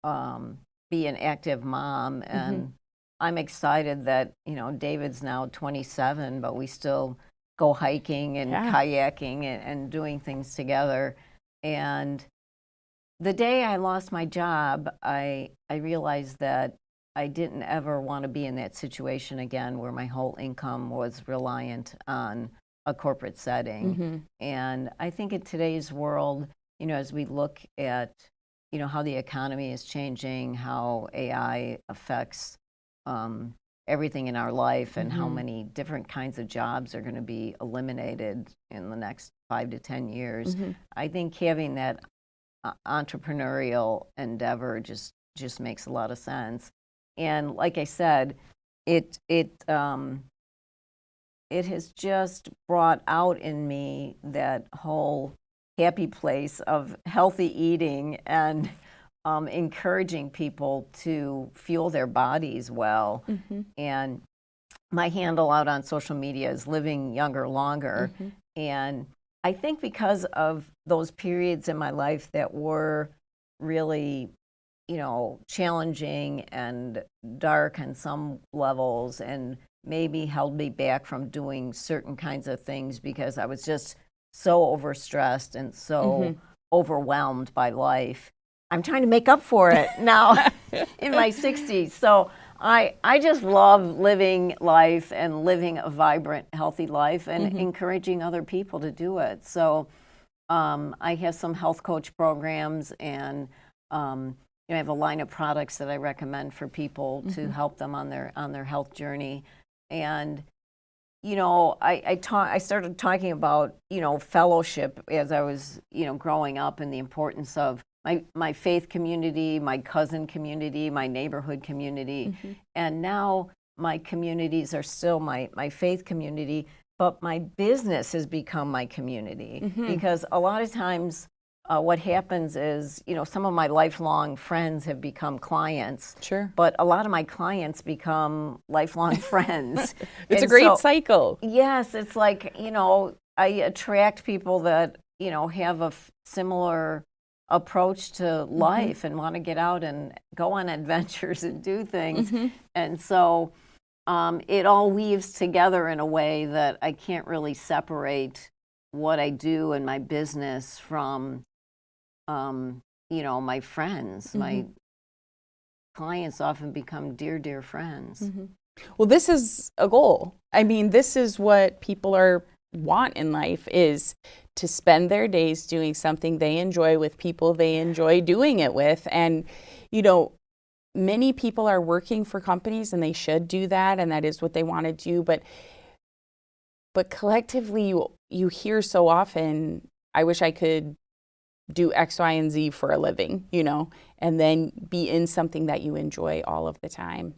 be an active mom, and I'm excited that, David's now 27, but we still go hiking and kayaking and doing things together. And the day I lost my job, I realized that I didn't ever want to be in that situation again where my whole income was reliant on a corporate setting. And I think in today's world, as we look at, how the economy is changing, how AI affects everything in our life, and how many different kinds of jobs are going to be eliminated in the next 5 to 10 years, I think having that entrepreneurial endeavor just makes a lot of sense. And like I said, it has just brought out in me that whole happy place of healthy eating and encouraging people to fuel their bodies well. And my handle out on social media is Living Younger Longer. And I think because of those periods in my life that were really challenging and dark on some levels, and maybe held me back from doing certain kinds of things because I was just so overstressed and so overwhelmed by life. I'm trying to make up for it now in my 60s. So I just love living life and living a vibrant, healthy life and encouraging other people to do it. So I have some health coach programs, and I have a line of products that I recommend for people to help them on their health journey. And I started talking about fellowship as I was growing up, and the importance of my faith community, my cousin community, my neighborhood community, and now my communities are still my faith community, but my business has become my community because a lot of times what happens is, some of my lifelong friends have become clients. Sure. But a lot of my clients become lifelong friends. It's a great cycle. Yes, it's like, I attract people that, have a similar approach to life and want to get out and go on adventures and do things. And so it all weaves together in a way that I can't really separate what I do in my business from my friends. My clients often become dear, dear friends. Well, this is a goal. I mean, this is what people want in life, is to spend their days doing something they enjoy with people they enjoy doing it with. And, many people are working for companies, and they should do that, and that is what they want to do. But collectively, you hear so often, I wish I could do X, Y, and Z for a living, and then be in something that you enjoy all of the time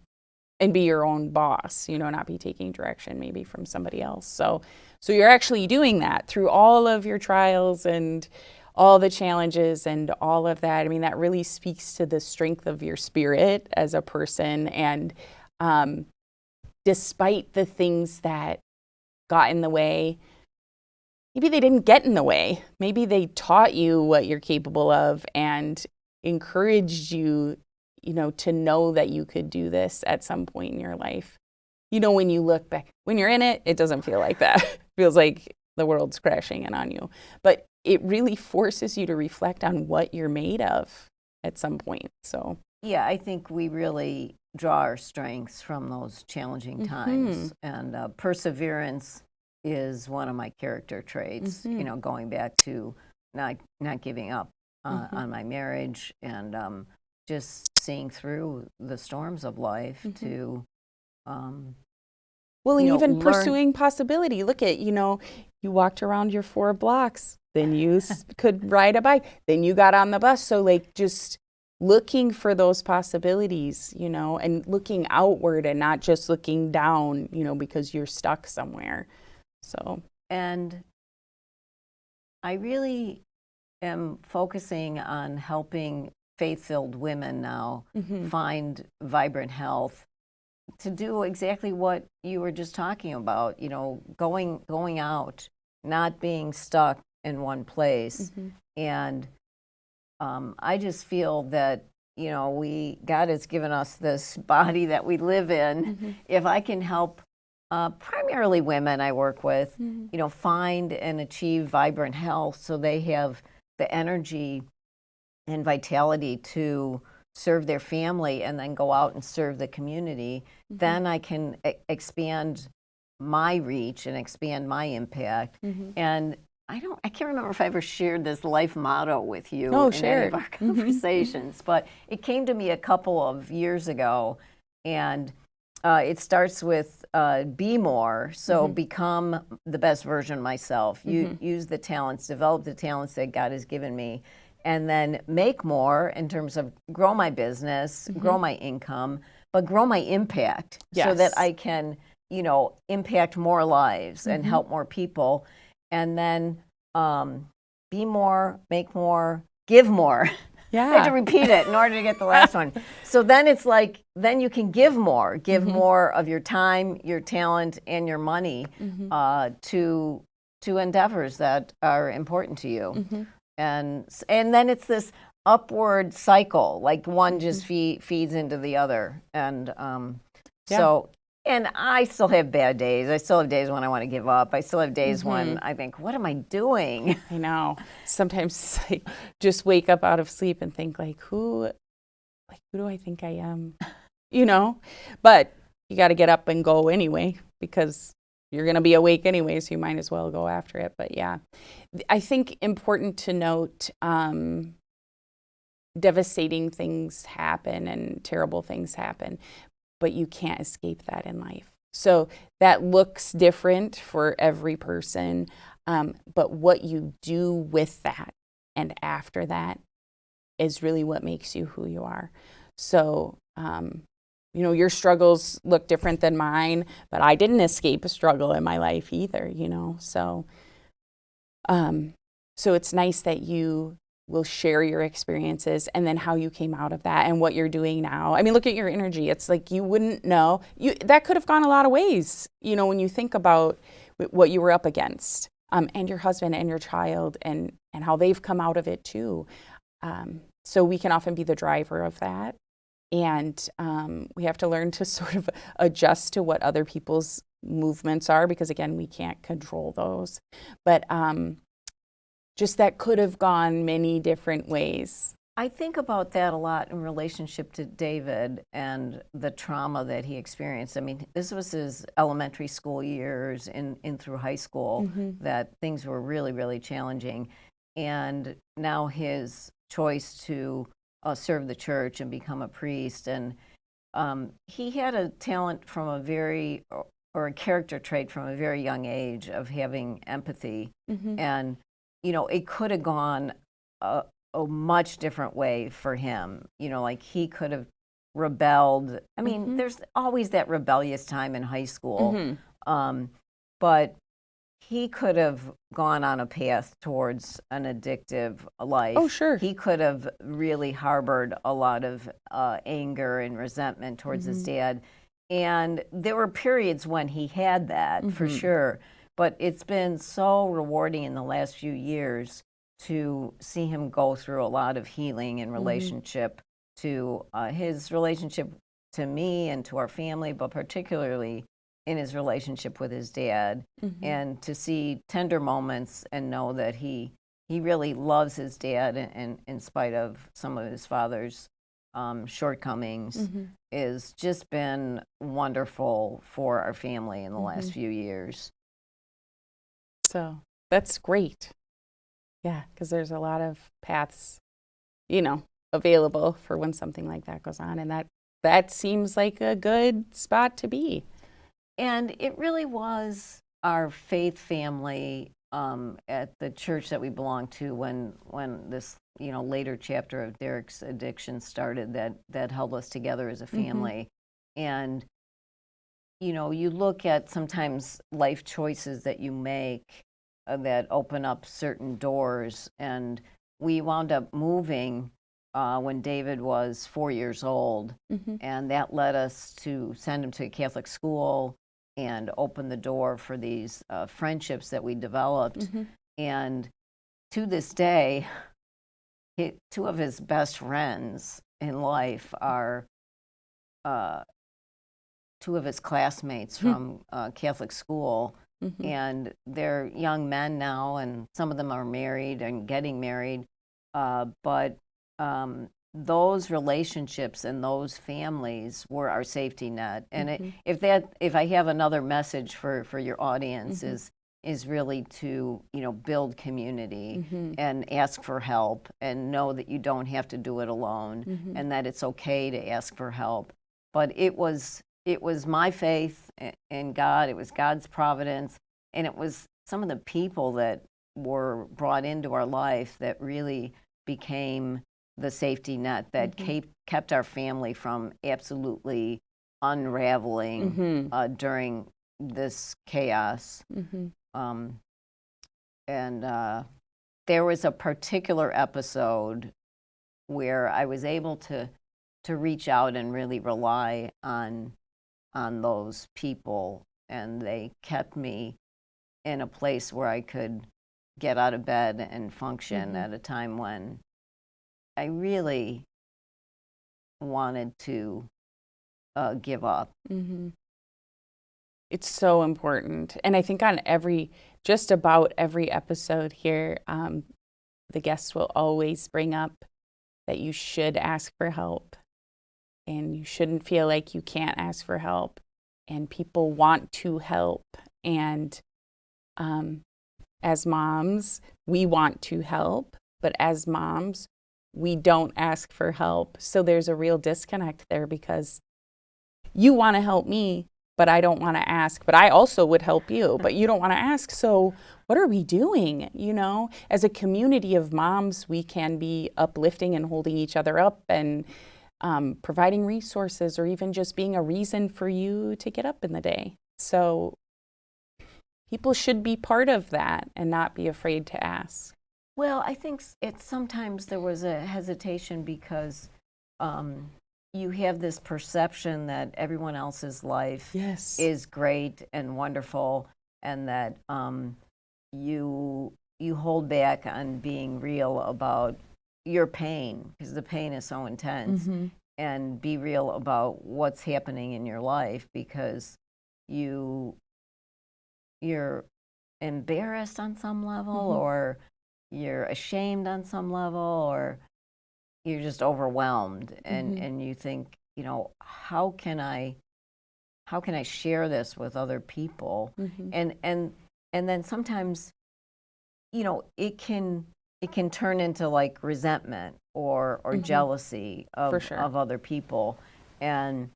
and be your own boss, not be taking direction maybe from somebody else. So you're actually doing that through all of your trials and all the challenges and all of that. I mean, that really speaks to the strength of your spirit as a person. And despite the things that got in the way, maybe they didn't get in the way. Maybe they taught you what you're capable of and encouraged you, to know that you could do this at some point in your life. When you look back, when you're in it, it doesn't feel like that. It feels like the world's crashing in on you. But it really forces you to reflect on what you're made of at some point. So yeah, I think we really draw our strengths from those challenging times, and perseverance is one of my character traits, going back to not giving up on my marriage, and just seeing through the storms of life to well, and even pursuing possibility. Look at, you walked around your 4 blocks, then you could ride a bike, then you got on the bus. So like just looking for those possibilities, and looking outward and not just looking down, because you're stuck somewhere. So, and I really am focusing on helping faith-filled women now find vibrant health, to do exactly what you were just talking about, going out, not being stuck in one place. And I just feel that, God has given us this body that we live in. If I can help primarily women I work with, find and achieve vibrant health so they have the energy and vitality to serve their family and then go out and serve the community, then I can expand my reach and expand my impact. And I can't remember if I ever shared this life motto with you in any of our conversations, but it came to me a couple of years ago, and it starts with be more. So become the best version of myself. Use the talents, develop the talents that God has given me, and then make more in terms of grow my business, grow my income, but grow my impact so that I can, impact more lives and help more people. And then be more, make more, give more. I had to repeat it in order to get the last one. So then it's like, then you can give more of your time, your talent, and your money to endeavors that are important to you. And then it's this upward cycle, like one just feeds into the other. And so, and I still have bad days. I still have days when I want to give up. I still have days when I think, what am I doing? I know. Sometimes like just wake up out of sleep and think who do I think I am? But you got to get up and go anyway, because you're going to be awake anyway, so you might as well go after it. But yeah, I think important to note, devastating things happen and terrible things happen, but you can't escape that in life. So that looks different for every person, but what you do with that and after that is really what makes you who you are. So, your struggles look different than mine, but I didn't escape a struggle in my life either, So, so it's nice that you will share your experiences and then how you came out of that and what you're doing now. I mean, look at your energy. It's like you wouldn't know. That could have gone a lot of ways, when you think about what you were up against, and your husband and your child and how they've come out of it too. So we can often be the driver of that. And we have to learn to sort of adjust to what other people's movements are, because again, we can't control those. But just that could have gone many different ways. I think about that a lot in relationship to David and the trauma that he experienced. I mean, this was his elementary school years in through high school that things were really, really challenging. And now his choice to serve the church and become a priest. And he had a talent from or a character trait from a very young age of having empathy. And, it could have gone a much different way for him. Like he could have rebelled. I mean, there's always that rebellious time in high school. But he could have gone on a path towards an addictive life. Oh, sure. He could have really harbored a lot of anger and resentment towards his dad. And there were periods when he had that, for sure. But it's been so rewarding in the last few years to see him go through a lot of healing in relationship to his relationship to me and to our family, but particularly in his relationship with his dad, and to see tender moments and know that he really loves his dad, and in spite of some of his father's shortcomings, is just been wonderful for our family in the last few years. So that's great. Yeah, because there's a lot of paths, available for when something like that goes on, and that seems like a good spot to be. And it really was our faith family at the church that we belonged to when this later chapter of Derek's addiction started that held us together as a family. And you look at sometimes life choices that you make that open up certain doors, and we wound up moving when David was 4 years old, and that led us to send him to a Catholic school and open the door for these friendships that we developed. And to this day, two of his best friends in life are two of his classmates from Catholic school. And they're young men now, and some of them are married and getting married. But those relationships and those families were our safety net. And if I have another message for your audience is really to build community and ask for help, and know that you don't have to do it alone, and that it's okay to ask for help. But it was my faith in God. It was God's providence, and it was some of the people that were brought into our life that really became the safety net that kept our family from absolutely unraveling during this chaos. And there was a particular episode where I was able to reach out and really rely on those people, and they kept me in a place where I could get out of bed and function at a time when I really wanted to give up. Mm-hmm. It's so important. And I think on just about every episode here, the guests will always bring up that you should ask for help, and you shouldn't feel like you can't ask for help, and people want to help. And as moms, we want to help, but as moms, we don't ask for help. So there's a real disconnect there, because you want to help me, but I don't want to ask. But I also would help you, but you don't want to ask. So what are we doing? As a community of moms, we can be uplifting and holding each other up, and providing resources, or even just being a reason for you to get up in the day. So people should be part of that and not be afraid to ask. Well, I think sometimes there was a hesitation because you have this perception that everyone else's life is great and wonderful, and that you hold back on being real about your pain, because the pain is so intense, Mm-hmm. and be real about what's happening in your life, because you're embarrassed on some level, Mm-hmm. or you're ashamed on some level, or you're just overwhelmed, and Mm-hmm. and you think, how can I share this with other people? Mm-hmm. And then sometimes, it can turn into like resentment or Mm-hmm. jealousy For sure. of other people. And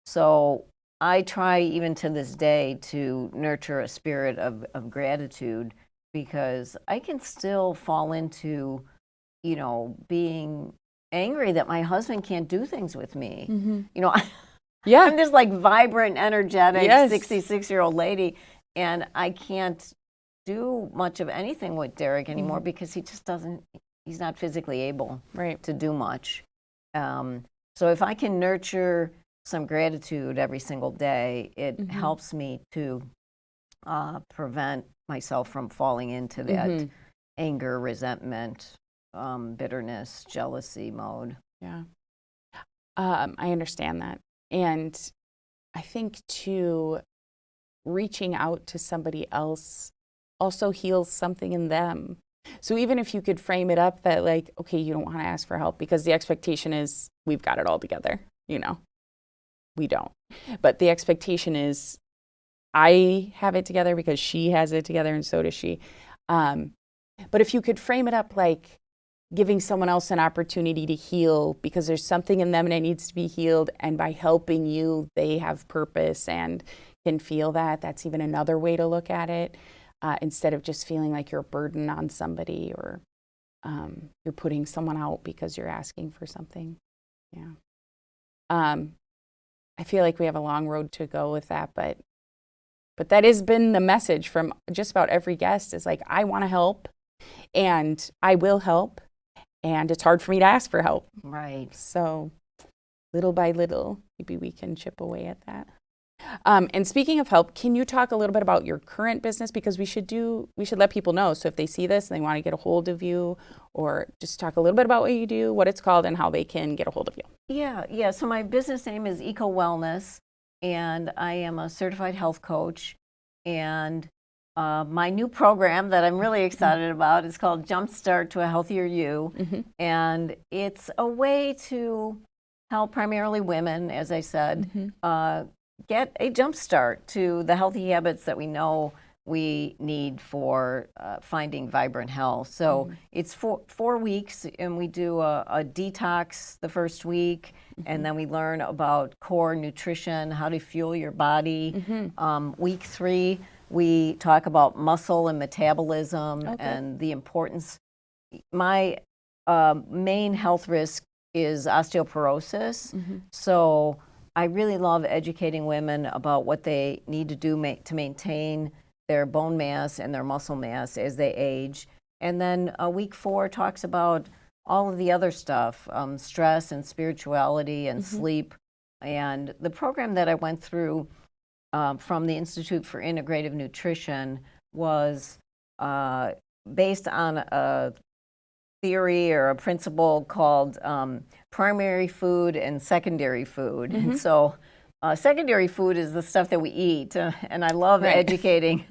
so I try, even to this day, to nurture a spirit of gratitude, because I can still fall into, being angry that my husband can't do things with me. Mm-hmm. Yeah. I'm this like vibrant, energetic, Yes. 66-year-old lady, and I can't do much of anything with Derek anymore, Mm-hmm. because he just he's not physically able Right. to do much. So if I can nurture some gratitude every single day, it Mm-hmm. helps me to prevent myself from falling into that Mm-hmm. anger, resentment, bitterness, jealousy mode. Yeah. I understand that. And I think, too, reaching out to somebody else also heals something in them. So even if you could frame it up that, like, okay, you don't want to ask for help because the expectation is we've got it all together, we don't. But the expectation is I have it together because she has it together, and so does she. But if you could frame it up like giving someone else an opportunity to heal because there's something in them that needs to be healed, and by helping you, they have purpose and can feel that. That's even another way to look at it, instead of just feeling like you're a burden on somebody, or you're putting someone out because you're asking for something. Yeah. I feel like we have a long road to go with that, but that has been the message from just about every guest, is like, I want to help, and I will help, and it's hard for me to ask for help. Right. So little by little, maybe we can chip away at that. And speaking of help, can you talk a little bit about your current business? Because we should let people know. So if they see this and they want to get a hold of you, or just talk a little bit about what you do, what it's called, and how they can get a hold of you. Yeah. So my business name is Eco Wellness, and I am a certified health coach. And my new program that I'm really excited about is called Jumpstart to a Healthier You. Mm-hmm. And it's a way to help primarily women, as I said, Mm-hmm. Get a jump start to the healthy habits that we know we need for finding vibrant health. So it's 4 weeks, and we do a detox the first week, and then we learn about core nutrition, how to fuel your body. Week 3, we talk about muscle and metabolism and the importance. My main health risk is osteoporosis. So I really love educating women about what they need to do to maintain their bone mass and their muscle mass as they age. And then week 4 talks about all of the other stuff, stress and spirituality and sleep. And the program that I went through from the Institute for Integrative Nutrition was based on theory or a principle called primary food and secondary food. And so secondary food is the stuff that we eat. And I love educating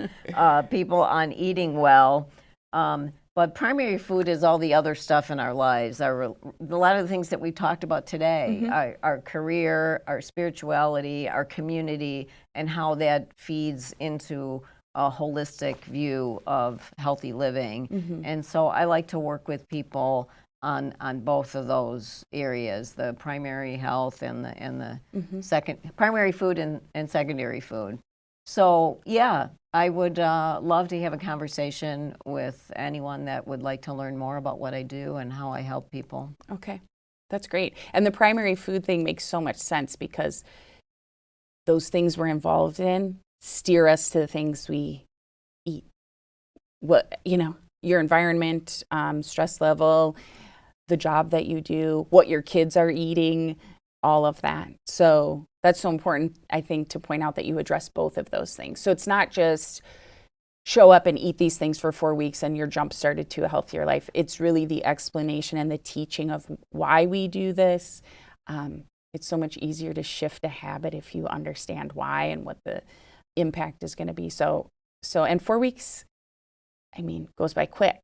people on eating well. But primary food is all the other stuff in our lives. A lot of the things that we talked about today, our career, our spirituality, our community, and how that feeds into a holistic view of healthy living. And so I like to work with people on both of those areas, the primary health and the second primary food and secondary food. So yeah, I would love to have a conversation with anyone that would like to learn more about what I do and how I help people. Okay, that's great. And the primary food thing makes so much sense because those things we're involved in steer us to the things we eat. What, your environment, stress level, the job that you do, what your kids are eating, all of that. So that's so important, I think, to point out that you address both of those things. So it's not just show up and eat these things for 4 weeks and you're jump started to a healthier life. It's really the explanation and the teaching of why we do this. It's so much easier to shift a habit if you understand why and what the impact is going to be. So, and 4 weeks, goes by quick.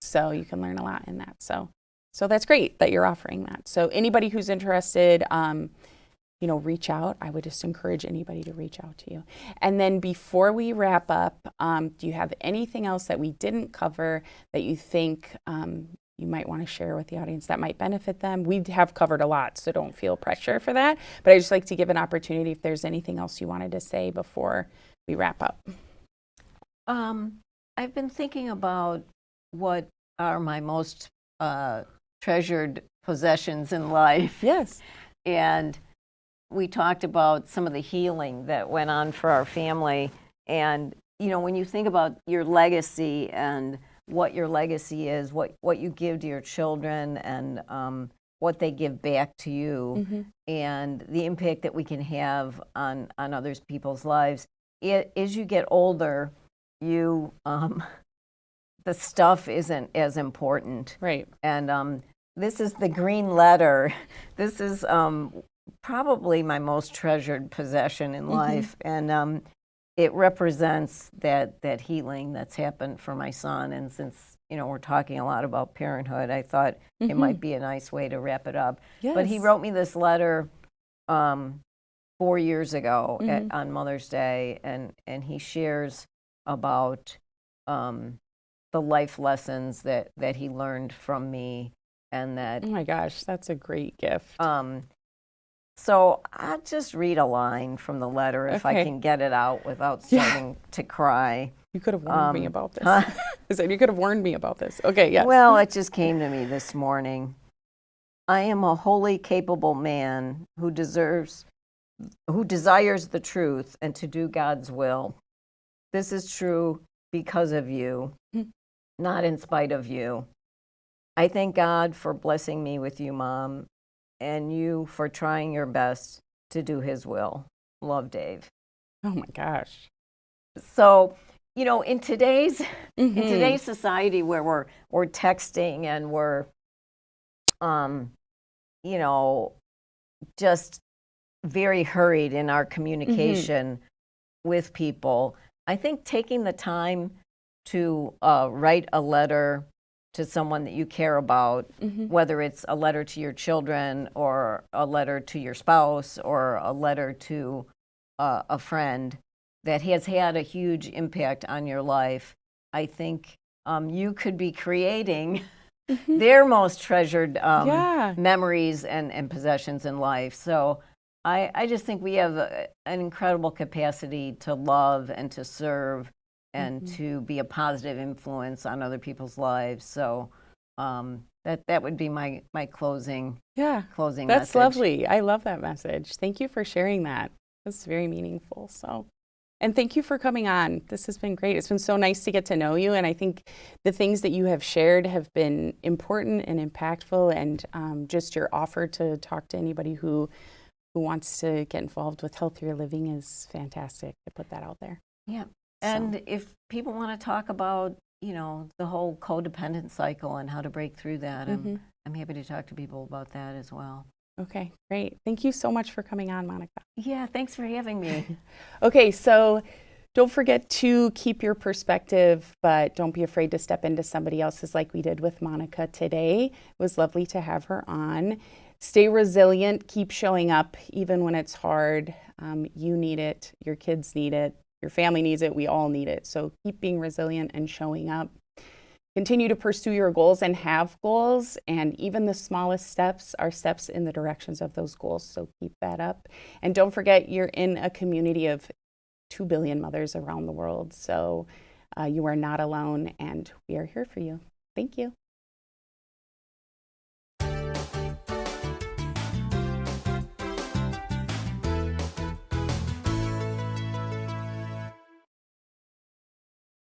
So you can learn a lot in that. So that's great that you're offering that. So anybody who's interested, reach out. I would just encourage anybody to reach out to you. And then before we wrap up, do you have anything else that we didn't cover that you think you might want to share with the audience that might benefit them? We have covered a lot, so don't feel pressure for that. But I just like to give an opportunity if there's anything else you wanted to say before we wrap up. I've been thinking about what are my most treasured possessions in life. Yes. And we talked about some of the healing that went on for our family. And, when you think about your legacy and what your legacy is, what you give to your children and what they give back to you and the impact that we can have on other people's lives. As you get older, you the stuff isn't as important. Right. And this is the green letter. This is probably my most treasured possession in life. And it represents that healing that's happened for my son. And since, we're talking a lot about parenthood, I thought it might be a nice way to wrap it up. Yes. But he wrote me this letter 4 years ago on Mother's Day, and he shares about the life lessons that he learned from me, and that. Oh my gosh, that's a great gift. So I'll just read a line from the letter if I can get it out without starting to cry. You could have warned me about this. I said you could have warned me about this. Okay, yes. Well, it just came to me this morning. I am a wholly capable man who desires the truth and to do God's will. This is true because of you, not in spite of you. I thank God for blessing me with you, Mom, and you for trying your best to do his will. Love, Dave. Oh my gosh. So, in today's society where we're texting and we're just very hurried in our communication with people, I think taking the time to write a letter to someone that you care about, whether it's a letter to your children or a letter to your spouse or a letter to a friend that has had a huge impact on your life, I think you could be creating their most treasured memories and possessions in life. So I just think we have an incredible capacity to love and to serve and to be a positive influence on other people's lives. So that would be my closing message. That's lovely. I love that message. Thank you for sharing that. That's very meaningful. And thank you for coming on. This has been great. It's been so nice to get to know you. And I think the things that you have shared have been important and impactful. And just your offer to talk to anybody who wants to get involved with healthier living is fantastic to put that out there. Yeah. And if people want to talk about, you know, the whole codependent cycle and how to break through that. I'm happy to talk to people about that as well. Okay, great. Thank you so much for coming on, Monica. Yeah, thanks for having me. Okay, so don't forget to keep your perspective, but don't be afraid to step into somebody else's like we did with Monica today. It was lovely to have her on. Stay resilient, keep showing up even when it's hard. You need it, your kids need it, your family needs it, we all need it. So keep being resilient and showing up. Continue to pursue your goals and have goals, and even the smallest steps are steps in the directions of those goals, so keep that up. And don't forget, you're in a community of 2 billion mothers around the world, so you are not alone, and we are here for you. Thank you.